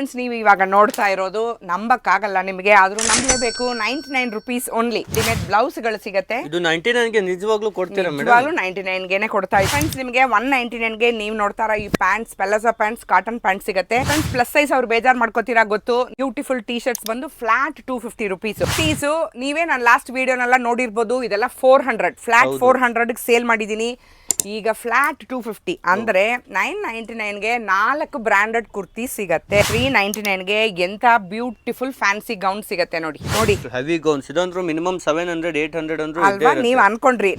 Friends, ನೀವು ಇವಾಗ ನೋಡ್ತಾ ಇರೋದು ನಂಬಕ್ಕಾಗಲ್ಲ ನಿಮಗೆ, ಆದ್ರೂ ನಂಬಲೇಬೇಕು. 99 ರೂಪೀಸ್ ಓನ್ಲಿ ಡಿಮೇಟ್ ಬ್ಲೌಸ್ಗಳು ಸಿಗುತ್ತೆ. ಇದು 99 ಗೆ ನಿಜವಾಗ್ಲೂ ಕೊಡ್ತೀರಾ ಮೇಡಮ್? ನಿಜವಾಗ್ಲೂ 99 ಗೆನೆ ಕೊಡ್ತಾ ಇದ್ದೀವಿ ಫ್ರೆಂಡ್ಸ್. ನಿಮಗೆ 199 ಗೆ ನೀವು ನೋಡ್ತಾ ಇರೋ ಈ ಪ್ಯಾಂಟ್ಸ್, ಪೆಲಾಜೋ ಪ್ಯಾಂಟ್ಸ್, ಕಾಟನ್ ಪ್ಯಾಂಟ್ ಸಿಗುತ್ತೆ ಫ್ರೆಂಡ್ಸ್. ಪ್ಲಸ್ ಸೈಜ್ ಅವ್ರು ಬೇಜಾರ್ ಮಾಡ್ಕೋತೀರಾ ಗೊತ್ತು. ಬ್ಯೂಟಿಫುಲ್ ಟಿ ಶರ್ಟ್ಸ್ ಬಂದು ಫ್ಲಾಟ್ 250 ರೂಪೀಸ್ ಪೀಸು. ನೀವೇ ನಾನು ಲಾಸ್ಟ್ ವಿಡಿಯೋನೆಲ್ಲ ನೋಡಿರ್ಬೋದು. ಇದೆಲ್ಲ 400 ಫ್ಲಾಟ್ 400 ಸೇಲ್ ಮಾಡಿದೀನಿ. ಈಗ ಫ್ಲಾಟ್ 250 ಅಂದ್ರೆ 999 ಗೆ 4 ಬ್ರಾಂಡೆಡ್ ಕುರ್ತಿ ಸಿಗತ್ತೆ. 399 ಗೆ ಎಂತ ಬ್ಯೂಟಿಫುಲ್ ಫ್ಯಾನ್ಸಿ ಗೌನ್ ಸಿಗತ್ತೆ. ನೋಡಿ ನೋಡಿ, ಹೆವಿ ಗೌನ್ಸ್ ಇದಂದ್ರೂ ಮಿನಿಮಮ್ 700 800 ಅಂದ್ರೂ ಅಲ್ವಾ? ನೀವು ಅನ್ಕೊಂಡ್ರಿ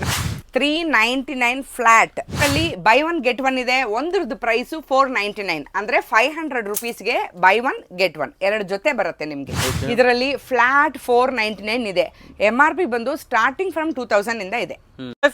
399 ಫ್ಲಾಟ್ ಅಲ್ಲಿ ಬೈ ಒನ್ ಗೆಟ್ ಒನ್ ಇದೆ. ಒಂದ್ರದ್ದು ಪ್ರೈಸು 499 ಅಂದ್ರೆ 500 ರೂಪೀಸ್ಗೆ ಬೈ ಒನ್ ಗೆಟ್ ಒನ್ ಎರಡು ಜೊತೆ ಬರುತ್ತೆ ನಿಮ್ಗೆ. ಇದರಲ್ಲಿ ಫ್ಲಾಟ್ 499 ಇದೆ. MRP ಬಂದು ಸ್ಟಾರ್ಟಿಂಗ್ ಫ್ರಮ್ 2000 ಇಂದ ಇದೆ.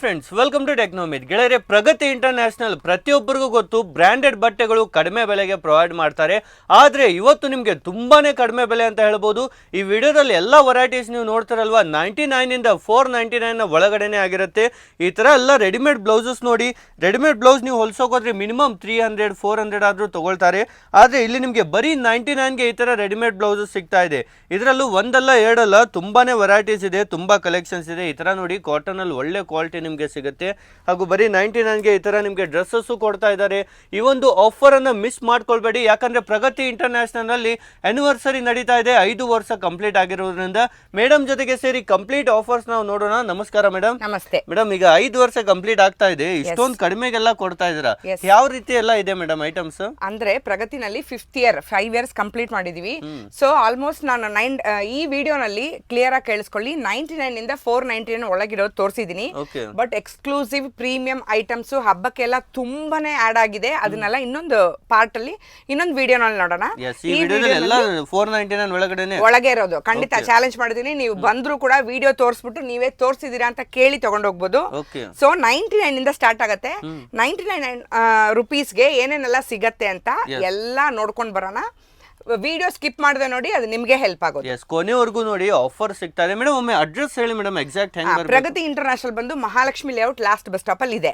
Friends, welcome to ಟೆಕ್ನೋಮಿತ್. ಗೆಳೆಯರೆ, ಪ್ರಗತಿ ಇಂಟರ್ನ್ಯಾಷನಲ್ ಪ್ರತಿಯೊಬ್ಬರಿಗೂ ಗೊತ್ತು ಬ್ರಾಂಡೆಡ್ ಬಟ್ಟೆಗಳು ಕಡಿಮೆ ಬೆಲೆಗೆ ಪ್ರೊವೈಡ್ ಮಾಡ್ತಾರೆ. ಆದ್ರೆ ಇವತ್ತು ನಿಮ್ಗೆ ತುಂಬಾನೇ ಕಡಿಮೆ ಬೆಲೆ ಅಂತ ಹೇಳ್ಬೋದು. ಈ ವಿಡಿಯೋದಲ್ಲಿ ಎಲ್ಲ ವೆರೈಟೀಸ್ ನೀವು ನೋಡ್ತಾರಲ್ವಾ, 99 ಇಂದ 499 ಒಳಗಡೆನೆ ಆಗಿರುತ್ತೆ. ಈ ತರ ಎಲ್ಲ ರೆಡಿಮೇಡ್ ಬ್ಲೌಸಸ್ ನೋಡಿ. ರೆಡಿಮೇಡ್ ಬ್ಲೌಸ್ ನೀವು ಹೊಲ್ಸೋಕೋದ್ರೆ ಮಿನಿಮಮ್ 300 400 ಆದ್ರೂ ತಗೊಳ್ತಾರೆ. ಆದ್ರೆ ಇಲ್ಲಿ ನಿಮ್ಗೆ ಬರೀ 99 ಗೆ ಈ ತರ ರೆಡಿಮೇಡ್ ಬ್ಲೌಸಸ್ ಸಿಗ್ತಾ ಇದೆ. ಇದರಲ್ಲೂ ಒಂದಲ್ಲ ಎರಡಲ್ಲ ತುಂಬಾನೇ ವೆರೈಟೀಸ್ ಇದೆ, ತುಂಬಾ ಕಲೆಕ್ಷನ್ಸ್ ಇದೆ. ಈ ತರ ನೋಡಿ, ಕಾಟನ್ ಅಲ್ಲಿ ಒಳ್ಳೆ ಕ್ವಾಲಿಟಿ ನಿಮಗೆ ಸಿಗುತ್ತೆ. ಹಾಗೂ ಬರೀ 99 ಗೆ ಈ ತರ ನಿಮಗೆ ಡ್ರೆಸ್ಸಸ್ ಕೊಡ್ತಾ ಇದ್ದಾರೆ. ಈ ಒಂದು ಆಫರ್ ಅನ್ನ ಮಿಸ್ ಮಾಡ್ಕೊಳ್ಬೇಡಿ, ಯಾಕಂದ್ರೆ ಪ್ರಗತಿ ಇಂಟರ್ನ್ಯಾಷನಲ್ ನಲ್ಲಿ ಆನಿವರ್ಸರಿ ನಡೀತಾ ಇದೆ. 5 ವರ್ಷ ಕಂಪ್ಲೀಟ್ ಆಗಿರೋದ್ರಿಂದ ಮೇಡಮ್ ಜೊತೆಗೆ ಸೇರಿ ಕಂಪ್ಲೀಟ್ ಆಫರ್ಸ್ ನಾವು ನೋಡೋಣ. ನಮಸ್ಕಾರ ಮೇಡಮ್. ನಮಸ್ತೆ ಮೇಡಮ್, ಈಗ 5 ವರ್ಷ ಕಂಪ್ಲೀಟ್ ಆಗ್ತಾ ಇದೆ, ಇಷ್ಟೊಂದು ಕಡಿಮೆಗೆಲ್ಲ ಕೊಡ್ತಾ ಇದ್ದೀರಾ, ಯಾವ ರೀತಿ ಎಲ್ಲ ಇದೆ ಮೇಡಮ್ ಐಟಮ್ಸ್? ಅಂದ್ರೆ ಪ್ರಗತಿನಲ್ಲಿ 5th ಇಯರ್ 5 ಇಯರ್ಸ್ ಕಂಪ್ಲೀಟ್ ಮಾಡಿದೀವಿ. ಸೊ ಆಲ್ಮೋಸ್ಟ್ ನಾನು ಈ ವಿಡಿಯೋನಲ್ಲಿ ಕ್ಲಿಯರ್ ಆಗಿ ಕೇಳಿಸ್ಕೊಳ್ಳಿ, 99 ಇಂದ 499 ಒಳಗಿರೋದು ತೋರಿಸಿದೀನಿ. ಬಟ್ ಎಕ್ಸ್ಕ್ಲೂಸಿವ್ ಪ್ರೀಮಿಯಂ ಐಟಮ್ಸ್ ಹಬ್ಬಕ್ಕೆಲ್ಲ ತುಂಬಾನೇ ಆಡ್ ಆಗಿದೆ. ಅದನ್ನೆಲ್ಲ ಇನ್ನೊಂದು ಪಾರ್ಟ್ ಅಲ್ಲಿ ಇನ್ನೊಂದು ವಿಡಿಯೋನಲ್ಲಿ ನೋಡೋಣ. ಈ ವಿಡಿಯೋದಲ್ಲಿ 499 ಒಳಗೆ ಇರೋದು ಖಂಡಿತ ಚಾಲೆಂಜ್ ಮಾಡಿದೀನಿ. ನೀವು ಬಂದ್ರು ಕೂಡ ವಿಡಿಯೋ ತೋರಿಸ್ಬಿಟ್ಟು ನೀವೇ ತೋರಿಸಿದೀರಾ ಅಂತ ಕೇಳಿ ತಗೊಂಡೋಗ್ಬೋದು. ಸೊ 99 ಇಂದ ಸ್ಟಾರ್ಟ್ ಆಗತ್ತೆ. 99 ರೂಪೀಸ್ಗೆ ಏನೇನೆಲ್ಲ ಸಿಗತ್ತೆ ಅಂತ ಎಲ್ಲ ನೋಡ್ಕೊಂಡ್ ಬರೋಣ. ವಿಡಿಯೋ ಸ್ಕಿಪ್ ಮಾಡದೆ ನೋಡಿ, ಅದು ನಿಮಗೆ ಹೆಲ್ಪ್ ಆಗುತ್ತೆ. ಕೊನೆವರೆಗೂ ನೋಡಿ, ಆಫರ್ ಸಿಗ್ತಾ ಇದೆ. ಮೇಡಮ್, ಒಮ್ಮೆ ಅಡ್ರೆಸ್ ಹೇಳಿ ಮೇಡಮ್, ಎಕ್ಸಾಕ್ಟ್ ಹೆಂಗ್ ಬರಬೇಕು? ಪ್ರಗತಿ ಇಂಟರ್ನ್ಯಾಷನಲ್ ಬಂದು Mahalakshmi layout last bus stop ಅಲ್ಲಿ ಇದೆ.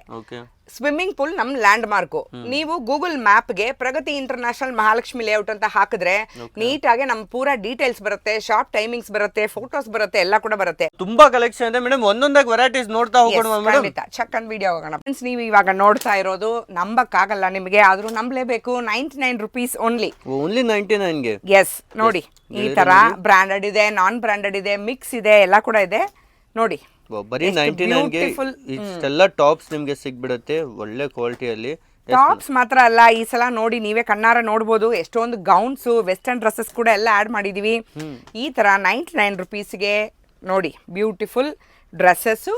ಸ್ವಿಮ್ಮಿಂಗ್ ಪೂಲ್ ನಮ್ ಲ್ಯಾಂಡ್ ಮಾರ್ಕ್. ನೀವು ಗೂಗಲ್ ಮ್ಯಾಪ್ ಗೆ ಪ್ರಗತಿ ಇಂಟರ್ನ್ಯಾಷನಲ್ ಮಹಾಲಕ್ಷ್ಮಿ ಲೇಔಟ್ ಅಂತ ಹಾಕಿದ್ರೆ ನೀಟ್ ಆಗಿ ನಮ್ ಪೂರಾ ಡೀಟೇಲ್ಸ್ ಬರುತ್ತೆ, ಶಾಪ್ ಟೈಮಿಂಗ್ಸ್ ಬರುತ್ತೆ, ಫೋಟೋಸ್ ಬರುತ್ತೆ, ಎಲ್ಲ ಕೂಡ ಬರುತ್ತೆ. ತುಂಬಾ ಕಲೆಕ್ಷನ್ ಇದೆ ಮೇಡಮ್. ಒಂದೊಂದಾಗಿ ವೆರೈಟೀಸ್ ನೋಡ್ತಾ ಹೋಗೋಣ ಮೇಡಮ್. ಚಕ್ಕನ್ ವಿಡಿಯೋ ಹೋಗೋಣ ಫ್ರೆಂಡ್ಸ್. ನೀವು ಇವಾಗ ನೋಡ್ತಾ ಇರೋದು ನಂಬಕ್ಕಾಗಲ್ಲ ನಿಮಗೆ, ಆದ್ರೂ ನಂಬಲೇಬೇಕು. 99 ರೂಪೀಸ್ ಓನ್ಲಿ 99 ಗೆ. ಎಸ್, ನೋಡಿ ಈ ತರ ಬ್ರಾಂಡೆಡ್ ಇದೆ, ನಾನ್ ಬ್ರಾಂಡೆಡ್ ಇದೆ, ಮಿಕ್ಸ್ ಇದೆ, ಎಲ್ಲ ಕೂಡ ಇದೆ. ನೋಡಿ ಬರೀ 99 ಗೆ ಇಷ್ಟೆಲ್ಲ ಟಾಪ್ಸ್ ನಿಮ್ಗೆ ಸಿಗ್ಬಿಡುತ್ತೆ ಒಳ್ಳೆ ಕ್ವಾಲಿಟಿಯಲ್ಲಿ. ಟಾಪ್ಸ್ ಮಾತ್ರ ಅಲ್ಲ, ಈ ಸಲ ನೋಡಿ ನೀವೇ ಕಣ್ಣಾರ ನೋಡ್ಬೋದು, ಎಷ್ಟೊಂದು ಗೌನ್ಸ್, ವೆಸ್ಟರ್ನ್ ಡ್ರೆಸ್ಸಸ್ ಕೂಡ ಎಲ್ಲ ಆಡ್ ಮಾಡಿದೀವಿ. ಈ ತರ 99 ರೂಪೀಸ್ಗೆ ನೋಡಿ ಬ್ಯೂಟಿಫುಲ್ ಡ್ರೆಸ್ಸಸ್,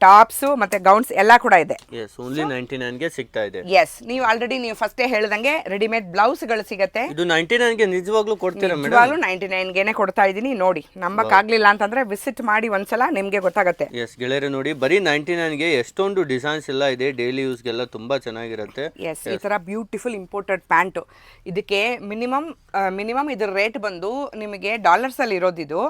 ಟಾಪ್ಸ್ ಮತ್ತೆ ಗೌನ್ಸ್ ಎಲ್ಲ ಕೂಡ ಇದೆ. ಎಸ್, ಓನ್ಲಿ 99 ಗೆ ಸಿಗ್ತಾ ಇದೆ. ಎಸ್, ನೀವು ಆಲ್ರೆಡಿ ನೀವು ಫಸ್ಟೇ ಹೇಳ್ದಂಗೆ ರೆಡಿಮೇಡ್ ಬ್ಲೌಸ್ ಗಳು ಸಿಗತ್ತೆ. ಇದು 99 ಗೆ ನಿಜವಾಗ್ಲೂ ಕೊಡ್ತೀರಾ ಮೇಡಮ್? ನಿಜವಾಗ್ಲೂ 99 ಗೆನೆ ಕೊಡ್ತಾ ಇದೀನಿ. ನೋಡಿ, ನಂಬಕ್ಕಾಗ್ಲಿಲ್ಲ ಅಂತಂದ್ರೆ ವಿಸಿಟ್ ಮಾಡಿ ಒಂದ್ಸಲ, ನಿಮ್ಗೆ ಗೊತ್ತಾಗತ್ತೆ. ಎಸ್ ಗೆಳೆಯರೆ, ನೋಡಿ ಬರೀ 99 ಗೆ ಎಷ್ಟೊಂದು ಡಿಸೈನ್ಸ್ ಎಲ್ಲ ಇದೆ, ಡೈಲಿ ಯೂಸ್ ಗೆಲ್ಲ ತುಂಬಾ ಚೆನ್ನಾಗಿರುತ್ತೆ. ಎಸ್, ಈ ತರ ಬ್ಯೂಟಿಫುಲ್ ಇಂಪೋರ್ಟೆಡ್ ಪ್ಯಾಂಟ್. ಇದಕ್ಕೆ ಮಿನಿಮಮ್ ಇದ್ರ ರೇಟ್ ಬಂದು ನಿಮಗೆ ಡಾಲರ್ಸ್ ಅಲ್ಲಿ ಇರೋದಿದು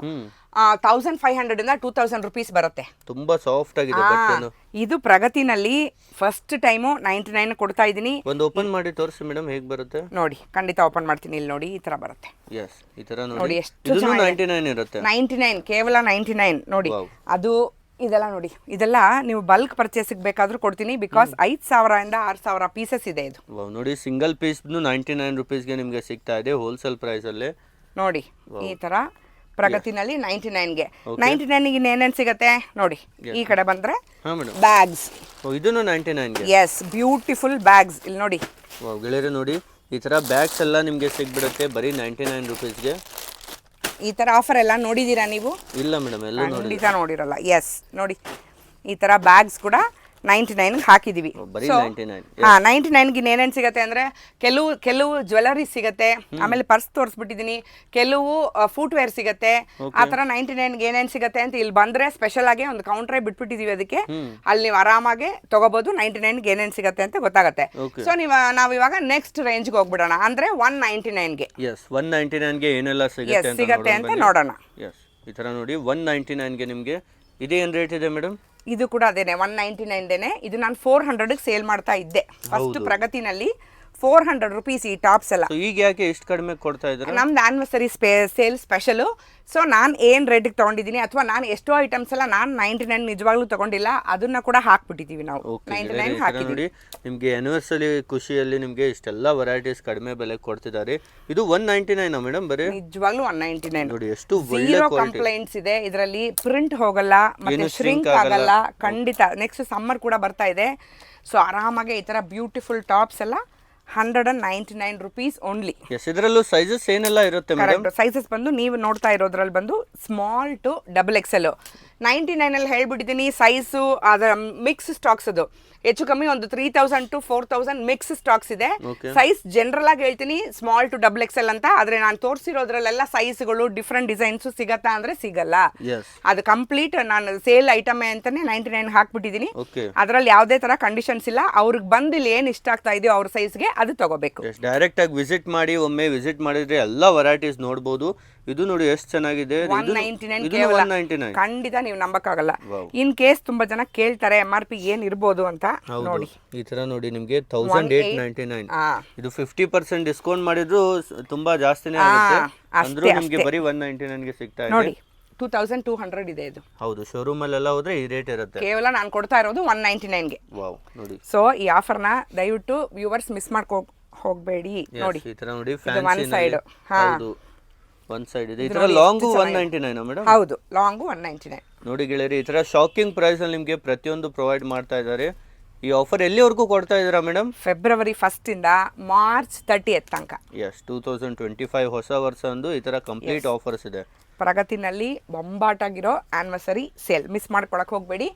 1500 ಇಂದ 2000 ರೂಪೀಸ್ ಬರುತ್ತೆ. ತುಂಬಾ ಸಾಫ್ಟ್ ಆಗಿದೆ ಬಟ್ಟೆನು. ಇದು ಪ್ರಗತಿನಲ್ಲಿ ಫಸ್ಟ್ ಟೈಮು 99 ಕೊಡ್ತಾ ಇದೀನಿ. ಒಂದು ಓಪನ್ ಮಾಡಿ ತೋರಿಸಿ ಮೇಡಮ್, ಹೇಗೆ ಬರುತ್ತೆ ನೋಡಿ. ಖಂಡಿತ ಓಪನ್ ಮಾಡ್ತೀನಿ. ಇಲ್ಲಿ ನೋಡಿ, ಈ ತರ ಬರುತ್ತೆ. ಎಸ್, ಈ ತರ ನೋಡಿ, ಎಷ್ಟು 99 ಇರುತ್ತೆ. 99 ಕೇವಲ 99 ನೋಡಿ. ಅದು ಇದೆಲ್ಲ ನೋಡಿ, ಇದೆಲ್ಲ ನೀವು ಬಲ್ಕ್ ಪರ್ಚೇಸ್ ಬೇಕಾದ್ರೂ ಕೊಡ್ತೀನಿ. ಬಿಕಾಸ್ 5000 ಇಂದ 6000 ಪೀಸಸ್ ಇದೆ ಇದು. ನೋಡಿ, ಸಿಂಗಲ್ ಪೀಸ್ 99 ರೂಪೀಸ್ಗೆ ನಿಮ್ಗೆ ಸಿಗ್ತಾ ಇದೆ ಹೋಲ್ಸೇಲ್ ಪ್ರೈಸ್ ಅಲ್ಲಿ. ನೋಡಿ ಈ ತರ ಪ್ರಗತಿನಲ್ಲಿ 99 ಗೆ 99 ಗೆ ಏನೇನ್ ಸಿಗತ್ತೆ ನೋಡಿ. ಈ ಕಡೆ ಬಂದ್ರೆ ಬ್ಯಾಗ್ಸ್, ಇದನ್ನು 99 ಗೆ. Yes, beautiful bags. ಇಲ್ಲಿ ನೋಡಿ ಗೆಳೆಯರೆ, ನೋಡಿ ಈ ತರ ಬ್ಯಾಗ್ಸ್ ಎಲ್ಲ ನಿಮ್ಗೆ ಸಿಗ್ಬಿಡುತ್ತೆ ಬರೀ 99 ರೂಪೀಸ್ಗೆ. ಈ ತರ ಆಫರ್ ಎಲ್ಲ ನೋಡಿದೀರಾ ನೀವು? ಇಲ್ಲ ಮೇಡಮ್, ಎಲ್ಲ ಖಂಡಿತ ನೋಡಿರಲ್ಲ. ಎಸ್, ನೋಡಿ ಈ ತರ ಬ್ಯಾಗ್ಸ್ ಕೂಡ 99 ಹಾಕಿದೀವಿ. 99 ಗೆ ಏನೇನ್ ಸಿಗತ್ತೆ ಅಂದ್ರೆ ಕೆಲವು ಜ್ಯುವೆಲರಿ ಸಿಗತ್ತೆ, ಆಮೇಲೆ ಪರ್ಸ್ ತೋರಿಸ್ಬಿಟ್ಟಿದೀನಿ, ಕೆಲವು ಫುಟ್ ವೇರ್ ಸಿಗತ್ತೆ. ಆ ತರ 99 ಗೆ ಏನೇನ್ ಸಿಗತ್ತೆ ಅಂತ ಇಲ್ಲಿ ಬಂದ್ರೆ ಸ್ಪೆಷಲ್ ಆಗಿ ಒಂದು ಕೌಂಟ್ರೇ ಬಿಟ್ಬಿಟ್ಟಿದೀವಿ. ಅದಕ್ಕೆ ಅಲ್ಲಿ ನೀವು ಆರಾಮಾಗಿ ತಗೋಬಹುದು. 99 ಗೆ ಏನೇನ್ ಸಿಗತ್ತೆ ಅಂತ ಗೊತ್ತಾಗತ್ತೆ. ಸೊ ನಾವ್ ಇವಾಗ ನೆಕ್ಸ್ಟ್ ರೇಂಜ್ ಗೆ ಹೋಗ್ಬಿಡೋಣ, ಅಂದ್ರೆ 199 ಗೆ. ಎಸ್, 199 ಗೆ ಏನೆಲ್ಲ ಸಿಗತ್ತೆ ಅಂತ ನೋಡೋಣ. ಎಸ್, ಈ ತರ ನೋಡಿ 199 ಗೆ ನಿಮ್ಗೆ ಇದೇನ್ ರೇಟ್ ಇದೆ ಮೇಡಮ್? ಇದು ಕೂಡ ಅದೇನೆ 199 ದೇನೆ. ಇದು ನಾನು 400 ಸೇಲ್ ಮಾಡ್ತಾ ಇದ್ದೆ ಫಸ್ಟ್ ಪ್ರಗತಿನಲ್ಲಿ. 400 rupees ಈ ಟಾಪ್ಸ್ ಎಲ್ಲ. So ಈಗ ಯಾಕೆ ಇಷ್ಟು ಕಡಿಮೆ ಕೊಡ್ತಾ ಇದ್ದೀರಾ? ನಮ್ದು ಆನಿವರ್ಸರಿ ಸೇಲ್ ಸ್ಪೆಷಲು. ಸೊ ನಾನು ಏನು ರೇಟಿಗೆ ತೊಗೊಂಡಿದ್ದೀನಿ ಅಥವಾ ನಾನು ಎಷ್ಟೋ ಐಟಮ್ಸ್ ಎಲ್ಲ ನಾನು 99 ನಿಜವಾಗ್ಲೂ ತೊಗೊಂಡಿಲ್ಲ, ಅದನ್ನ ಕೂಡ ಹಾಕ್ಬಿಟ್ಟಿದ್ದೀವಿ ನಾವು. 99 ಹಾಕಿದ್ದೀವಿ. ನೋಡಿ ನಿಮಗೆ ಆನಿವರ್ಸರಿ ಖುಷಿಯಲ್ಲಿ ನಿಮಗೆ ಇಷ್ಟೆಲ್ಲ ವೆರೈಟೀಸ್ ಕಡಿಮೆ ಬೆಲೆ ಕೊಡ್ತಿದ್ದಾರೆ. ಇದು 199 ಮೇಡಮ್ ಬರೀ? ನಿಜವಾಗ್ಲೂ 199. ನೋಡಿ ಎಷ್ಟು ಒಳ್ಳೆ ಝೀರೋ ಕಂಪ್ಲೇಂಟ್ಸ್ ಇದೆ ಇದರಲ್ಲಿ. ಪ್ರಿಂಟ್ ಹೋಗಲ್ಲ ಮತ್ತೆ ಶ್ರಿಂಕ್ ಆಗಲ್ಲ ಖಂಡಿತ. ನೆಕ್ಸ್ಟ್ ಸಮ್ಮರ್ ಕೂಡ ಬರ್ತಾ ಇದೆ. ಸೊ ಆರಾಮಾಗಿ ಈ ತರ ಬ್ಯೂಟಿಫುಲ್ ಟಾಪ್ಸ್ ಎಲ್ಲ 199 rupees ಓನ್ಲಿ. ಇದರಲ್ಲೂ ಸೈಜಸ್ ಏನೆಲ್ಲ ಇರುತ್ತೆ ಮೇಡಮ್? ಸೈಜಸ್ ಬಂದು ನೀವು ನೋಡ್ತಾ ಇರೋದ್ರಲ್ಲಿ ಬಂದು ಸ್ಮಾಲ್ ಟು XXL. 99 ಅಲ್ಲಿ ಹೇಳ್ಬಿಟ್ಟಿದ್ದೀನಿ. ಸೈಜು ಅದರ ಮಿಕ್ಸ್ ಸ್ಟಾಕ್ಸ್, ಅದು ಹೆಚ್ಚು ಕಮ್ಮಿ ಒಂದು 3000 to 4000 ಮಿಕ್ಸ್ ಸ್ಟಾಕ್ಸ್ ಇದೆ. ಸೈಜ್ ಜನರಲ್ ಆಗಿ ಹೇಳ್ತೀನಿ ಸ್ಮಾಲ್ ಟು XXL ಅಂತ. ಆದ್ರೆ ನಾನು ತೋರಿಸಿರೋದ್ರಲ್ಲೆಲ್ಲ ಸೈಜ್ಗಳು ಡಿಫ್ರೆಂಟ್ ಡಿಸೈನ್ಸ್ ಸಿಗತ್ತಾ ಅಂದ್ರೆ ಸಿಗಲ್ಲ. ಅದು ಕಂಪ್ಲೀಟ್ ನಾನು ಸೇಲ್ ಐಟಮ್ ಅಂತಾನೆ 99 ಹಾಕ್ಬಿಟ್ಟಿದ್ದೀನಿ. ಅದ್ರಲ್ಲಿ ಯಾವುದೇ ತರ ಕಂಡೀಷನ್ಸ್ ಇಲ್ಲ. ಅವ್ರಿಗೆ ಬಂದು ಇಲ್ಲಿ ಏನ್ ಇಷ್ಟ ಆಗ್ತಾ ಇದೆಯೋ ಅವ್ರ ಸೈಜ್ಗೆ ಅದು ತಗೋಬೇಕು. ಡೈರೆಕ್ಟ್ ಆಗಿ ವಿಸಿಟ್ ಮಾಡಿ, ಒಮ್ಮೆ ವಿಸಿಟ್ ಮಾಡಿದ್ರೆ ಎಲ್ಲಾ ವೆರೈಟೀಸ್ ನೋಡಬಹುದು. ಇದು ನೋಡಿ ಎಷ್ಟು ಚೆನ್ನಾಗಿದೆ. 199 ಖಂಡಿತ ನೀವು ನಂಬಕ್ಕಾಗಲ್ಲ. ಇನ್ ಕೇಸ್ ತುಂಬಾ ಜನ ಕೇಳ್ತಾರೆ MRP ಏನ್ ಇರ್ಬೋದು ಅಂತ. ನೋಡಿ ಈ ತರ ನೋಡಿ ನಿಮ್ಗೆ 1899. ಇದು 50% ಡಿಸ್ಕೌಂಟ್ ಮಾಡಿದ್ರು ತುಂಬಾ ಜಾಸ್ತಿನೇ ಆಗುತ್ತೆ. ಅಂದ್ರೂ ನಿಮ್ಗೆ ಬರೀ 199 ಗೆ ಸಿಗ್ತಾ ಇದೆ. ನೋಡಿ 2200 ಇದೆ ಇದು. ಹೌದು, ಶೋರೂಮ್ ಅಲ್ಲೆಲ್ಲ ಹೋದ್ರೆ ಈ ರೇಟ್ ಇರುತ್ತೆ. ಕೇವಲ ನಾನು ಕೊಡ್ತಾ ಇರೋದು 199 ಗೆ. ವಾವ್ ನೋಡಿ. ಸೊ ಈ ಆಫರ್ ನ ದಯವಿಟ್ಟು ವ್ಯೂವರ್ಸ್ ಮಿಸ್ ಮಾಡ್ಕೋ ಹೋಗ್ಬೇಡಿ. ನೋಡಿ ಈ ತರ ನೋಡಿ ಫ್ಯಾನ್ಸಿ ಸೈಡ್. ಹೌದು, ಒನ್ ಸೈಡ್ ಇದೆ. ಈ ತರ ಲಾಂಗು 199 ಮೇಡಮ್? ಹೌದು, ಲಾಂಗು 199. ನೋಡಿ ಗೆಳೆಯರಿ, ಈ ತರ ಶಾಕಿಂಗ್ ಪ್ರೈಸ್ ಅಲ್ಲಿ ನಿಮ್ಗೆ ಪ್ರತಿಯೊಂದು ಪ್ರೊವೈಡ್ ಮಾಡ್ತಾ ಇದ್ದಾರೆ. ಈ ಆಫರ್ ಎಲ್ಲಿವರೆಗೂ ಕೊಡ್ತಾ ಇದ್ದೀರಾ ಮೇಡಮ್? ಫೆಬ್ರವರಿ 1st ಇಂದ ಮಾರ್ಚ್ 30th ತನಕ. 2025 ಹೊಸ ವರ್ಷ ಅಂದು ಈ ತರ ಕಂಪ್ಲೀಟ್ ಆಫರ್ಸ್ ಇದೆ. ಪ್ರಗತಿನಲ್ಲಿ ಬೊಂಬಾಟ್ ಆಗಿರೋ ಆನಿವರ್ಸರಿ ಸೇಲ್ ಮಿಸ್ ಮಾಡ್ಕೊಳಕ್ ಹೋಗ್ಬೇಡಿ.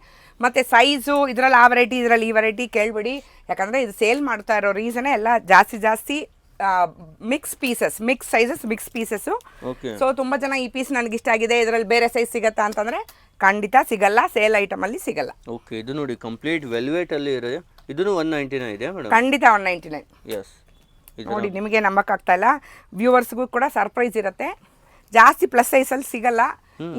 ಮತ್ತೆ ಸೈಜು ಇದ್ರಲ್ಲಿ ಆ ವೆರೈಟಿ ಇದ್ರಲ್ಲಿ ಈ ವೆರೈಟಿ ಕೇಳ್ಬೇಡಿ. ಯಾಕಂದ್ರೆ ಇದು ಸೇಲ್ ಮಾಡ್ತಾ ಇರೋ ರೀಸನ್ ಎಲ್ಲ ಜಾಸ್ತಿ mix pieces, mix sizes, mix pieces. So ತುಂಬಾ ಜನ ಈ ಪೀಸ್ ನನಗೆ ಇಷ್ಟ ಆಗಿದೆ, ಇದರಲ್ಲಿ ಬೇರೆ ಸೈಜ್ ಸಿಗತ್ತಾ ಅಂತಂದ್ರೆ ಖಂಡಿತ ಸಿಗಲ್ಲ. ಸೇಲ್ ಐಟಮ್ ಅಲ್ಲಿ ಸಿಗಲ್ಲ. ಓಕೆ, ಇದು ನೋಡಿ ಕಂಪ್ಲೀಟ್ ವೆಲ್ವೆಟ್ ಅಲ್ಲಿ ಇದೆ. ಇದನ್ನು 199 ಇದೆ ಮೇಡಮ್? ಖಂಡಿತ 199. ಎಸ್, ನೋಡಿ ನಿಮಗೆ ನಂಬಕ್ಕಾಗ್ತಾ ಇಲ್ಲ. ವ್ಯೂವರ್ಸ್ಗೂ ಕೂಡ ಸರ್ಪ್ರೈಸ್ ಇರುತ್ತೆ. ಜಾಸ್ತಿ ಪ್ಲಸ್ ಸೈಜ್ ಅಲ್ಲಿ ಸಿಗಲ್ಲ.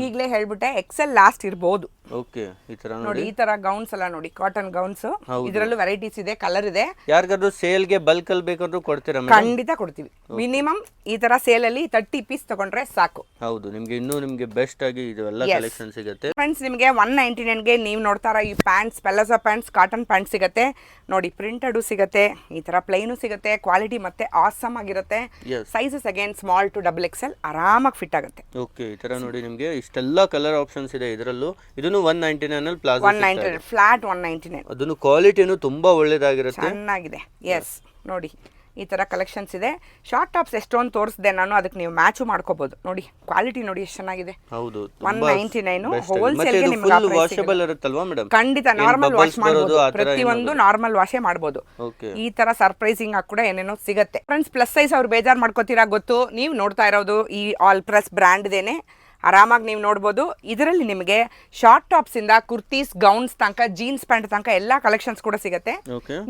ಈಗಲೇ ಹೇಳ್ಬಿಟ್ಟೆ, XL ಲಾಸ್ಟ್ ಇರಬಹುದು. ಓಕೆ, ಈ ತರ ನೋಡಿ ಈ ತರ ಗೌನ್ಸ್ ಎಲ್ಲ ನೋಡಿ, ಕಾಟನ್ ಗೌನ್ಸ್. ಇದರಲ್ಲೂ ವೆರೈಟೀಸ್ ಇದೆ, ಕಲರ್ ಇದೆ. ಯಾರಿಗಾದ್ರೂ ಸೇಲ್ ಗೆ ಬಲ್ಕ್ ಅಲ್ಲಿ ಬೇಕಂದ್ರೂ ಕೊಡ್ತೀರಾ ಮೇಡಮ್? ಖಂಡಿತ ಕೊಡ್ತೀವಿ. ಮಿನಿಮಮ್ ಈ ತರ ಸೇಲ್ ಅಲ್ಲಿ 30 ಪೀಸ್ ತಗೊಂಡ್ರೆ ಸಾಕು. ಹೌದು, ನಿಮ್ಗೆ ಇನ್ನೂ ನಿಮ್ಗೆ ಬೆಸ್ಟ್ ಆಗಿ ಇದೆಲ್ಲ ಕಲೆಕ್ಷನ್ ಸಿಗುತ್ತೆ. ಫ್ರೆಂಡ್ಸ್, ನಿಮಗೆ 199 ಗೆ ನೀವು ನೋಡ್ತಾ ಇರೋ ಈ ಪ್ಯಾಂಟ್ಸ್, ಪೆಲೋಸಾ ಪ್ಯಾಂಟ್ಸ್, ಕಾಟನ್ ಪ್ಯಾಂಟ್ ಸಿಗುತ್ತೆ. ನೋಡಿ ಪ್ರಿಂಟೆಡ್ ಸಿಗುತ್ತೆ, ಈ ತರ ಪ್ಲೈನು ಸಿಗುತ್ತೆ. ಕ್ವಾಲಿಟಿ ಮತ್ತೆ ಆಸಮ್ ಆಗಿರುತ್ತೆ. Sizes again small to XXL ಆರಾಮಾಗಿ ಫಿಟ್ ಆಗುತ್ತೆ. ಓಕೆ, ಈ ತರ ನೋಡಿ ನಿಮ್ಗೆ ಇಷ್ಟೆಲ್ಲ ಕಲರ್ ಆಪ್ಷನ್ಸ್ ಇದೆ. ಇದರಲ್ಲೂ ಇದನ್ನು 199 ಅಲ್ಲಿ ಪ್ಲಾಜೋ 199 ಫ್ಲಾಟ್ 199. ಅದನ್ನು ಕ್ವಾಲಿಟಿನೂ ತುಂಬಾ ಒಳ್ಳೆದಾಗಿರುತ್ತೆ, ಚೆನ್ನಾಗಿದೆ. ಎಸ್, ನೋಡಿ ಈ ತರ ಕಲೆಕ್ಷನ್ಸ್ ಇದೆ. ಶಾರ್ಟ್ ಟಾಪ್ಸ್ ಎಷ್ಟೊಂದು ತೋರಿಸಿದೆ ನಾನು, ಅದಕ್ಕೆ ನೀವು ಮ್ಯಾಚ್ ಮಾಡ್ಕೋಬಹುದು. ನೋಡಿ ಕ್ವಾಲಿಟಿ ನೋಡಿ ಎಷ್ಟು ಚೆನ್ನಾಗಿದೆ. ಹೌದು, 199 ಹೋಲ್ಸೇಲ್ ಗೆ ನಿಮಗೆ ವಾಷಬಲ್ ಇರುತ್ತಲ್ವಾ ಮೇಡಮ್? ಖಂಡಿತ ನಾರ್ಮಲ್ ವಾಶ್ ಮಾಡಬಹುದು. ಪ್ರತಿಯೊಂದು ನಾರ್ಮಲ್ ವಾಶೇ ಮಾಡಬಹುದು. ಈ ತರ ಸರ್ಪ್ರೈಸಿಂಗ್ ಆಗಿ ಕೂಡ ಏನೇನೋ ಸಿಗುತ್ತೆ. ಫ್ರೆಂಡ್ಸ್, ಪ್ಲಸ್ ಸೈಜ್ ಅವ್ರು ಬೇಜಾರ್ ಮಾಡ್ಕೋತೀರಾ ಗೊತ್ತು. ನೀವು ನೋಡ್ತಾ ಇರೋದು ಈ ಆಲ್ ಪ್ರೆಸ್ ಬ್ರ್ಯಾಂಡ್ ದೇನೆ. ಆರಾಮಾಗಿ ನೀವು ನೋಡ್ಬೋದು. ಇದರಲ್ಲಿ ನಿಮಗೆ ಶಾರ್ಟ್ ಟಾಪ್ಸ್ ಇಂದ ಕುರ್ತೀಸ್, ಗೌನ್ಸ್ ತನಕ, ಜೀನ್ಸ್ ಪ್ಯಾಂಟ್ ತನಕ ಎಲ್ಲಾ ಕಲೆಕ್ಷನ್ಸ್ ಕೂಡ ಸಿಗುತ್ತೆ.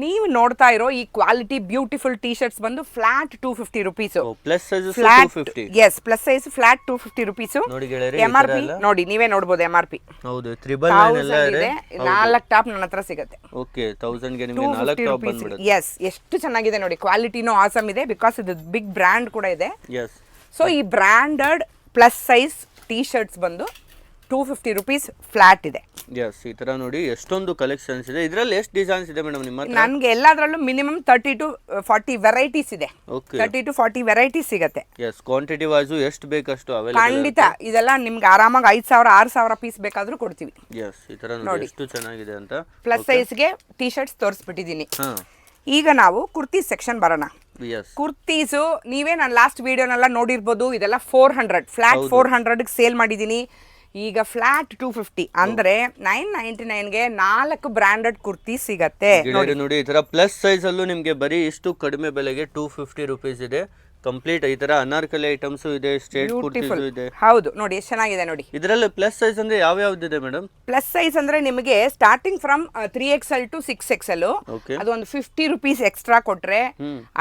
ನೀವು ನೋಡ್ತಾ ಇರೋ ಈ ಕ್ವಾಲಿಟಿ ಬ್ಯೂಟಿಫುಲ್ ಟಿ ಶರ್ಟ್ಸ್ ಬಂದು flat 250 rupees. Plus size yes, plus size flat 250 rupees. MRP ನೋಡಿ, ನೀವೇ ನೋಡಬಹುದು. MRP ಹೌದು 999 ಎಲ್ಲ ಇದೆ. 4 ಟಾಪ್ ನನ್ನ ಹತ್ರ ಸಿಗುತ್ತೆ. ಓಕೆ, 1000 ಗೆ ನಿಮಗೆ 4 ಟಾಪ್ ಬಂದ್ಬಿಡುತ್ತೆ. ಎಸ್, ಎಷ್ಟು ಚೆನ್ನಾಗಿದೆ ನೋಡಿ. ಕ್ವಾಲಿಟಿನೂ ಆಸಮ್ ಇದೆ, ಬಿಕಾಸ್ ಇದು ಬಿಗ್ ಬ್ರ್ಯಾಂಡ್ ಕೂಡ ಇದೆ. ಎಸ್, ಸೊ ಈ branded plus size T shirts ಬಂದು 250 rupees ಫ್ಲಾಟ್ ಇದೆ. ಎಸ್, ಈ ತರ ನೋಡಿ ಎಷ್ಟೊಂದು ಕಲೆಕ್ಷನ್ಸ್ ಇದೆ. ಇದರಲ್ಲಿ ಎಷ್ಟು ಡಿಸೈನ್ಸ್ ಇದೆ ಮೇಡಮ್ ನಿಮ್ಮ ಹತ್ರ? ನನಗೆ ಎಲ್ಲದರಲ್ಲೂ ಮಿನಿಮಮ್ 30 to 40 ವೆರೈಟೀಸ್ ಇದೆ. ಓಕೆ, 30 to 40 ವೆರೈಟೀಸ್ ಸಿಗುತ್ತೆ. ಎಸ್, ಕ್ವಾಂಟಿಟಿ ವೈಸ್ ಎಷ್ಟು ಬೇಕಷ್ಟು ಅವೈಲೇಬಲ್. ಖಂಡಿತ ಇದೆಲ್ಲ ನಿಮ್ಗೆ ಆರಾಮಾಗಿ 5000 6000 ಪೀಸ್ ಬೇಕಾದ್ರೂ ಕೊಡ್ತೀವಿ. ಎಸ್, ಈ ತರ ನೋಡಿ ಎಷ್ಟು ಚೆನ್ನಾಗಿದೆ ಅಂತ. ಪ್ಲಸ್ ಸೈಜ್ಗೆ ಟಿ ಶರ್ಟ್ಸ್ ತೋರಿಸ್ಬಿಟ್ಟಿದ್ದೀನಿ. ಈಗ ನಾವು ಕುರ್ತಿ ಸೆಕ್ಷನ್ ಬರೋಣ. ಕುರ್ತೀಸು ನೀವೇ ನಾನು ಲಾಸ್ಟ್ ವಿಡಿಯೋನೆಲ್ಲ ನೋಡಿರ್ಬೋದು. ಇದೆಲ್ಲ 400 ಫ್ಲಾಟ್ 400 ಸೇಲ್ ಮಾಡಿದ್ದೀನಿ. ಈಗ ಫ್ಲಾಟ್ 250 ಅಂದ್ರೆ 999 ಗೆ 4 ಬ್ರಾಂಡೆಡ್ ಕುರ್ತಿ ಸಿಗತ್ತೆ. ನೋಡಿ ಈ ತರ ಪ್ಲಸ್ ಸೈಜ್ ಅಲ್ಲೂ ನಿಮ್ಗೆ ಬರೀ ಇಷ್ಟು ಕಡಿಮೆ ಬೆಲೆಗೆ 250 rupees ಇದೆ. ಕಂಪ್ಲೀಟ್ ಈ ತರ ಅನಾರ್ಕಲಿ ಐಟಮ್ಸ್ ಇದೆ, ಸ್ಟ್ರೇಟ್ ಕುರ್ತೀಸ್ ಇದೆ. ಹೌದು, ನೋಡಿ ಎಷ್ಟು ಚೆನ್ನಾಗಿದೆ ನೋಡಿ. ಇದರಲ್ಲಿ ಪ್ಲಸ್ ಸೈಜ್ ಅಂದ್ರೆ ಯಾವ ಯಾವ್ದಿದೆ ಮೇಡಮ್? ಪ್ಲಸ್ ಸೈಜ್ ಅಂದ್ರೆ ನಿಮಗೆ starting from 3XL to 6XL. ಅದು ಒಂದು 50 rupees ಎಕ್ಸ್ಟ್ರಾ ಕೊಟ್ರೆ,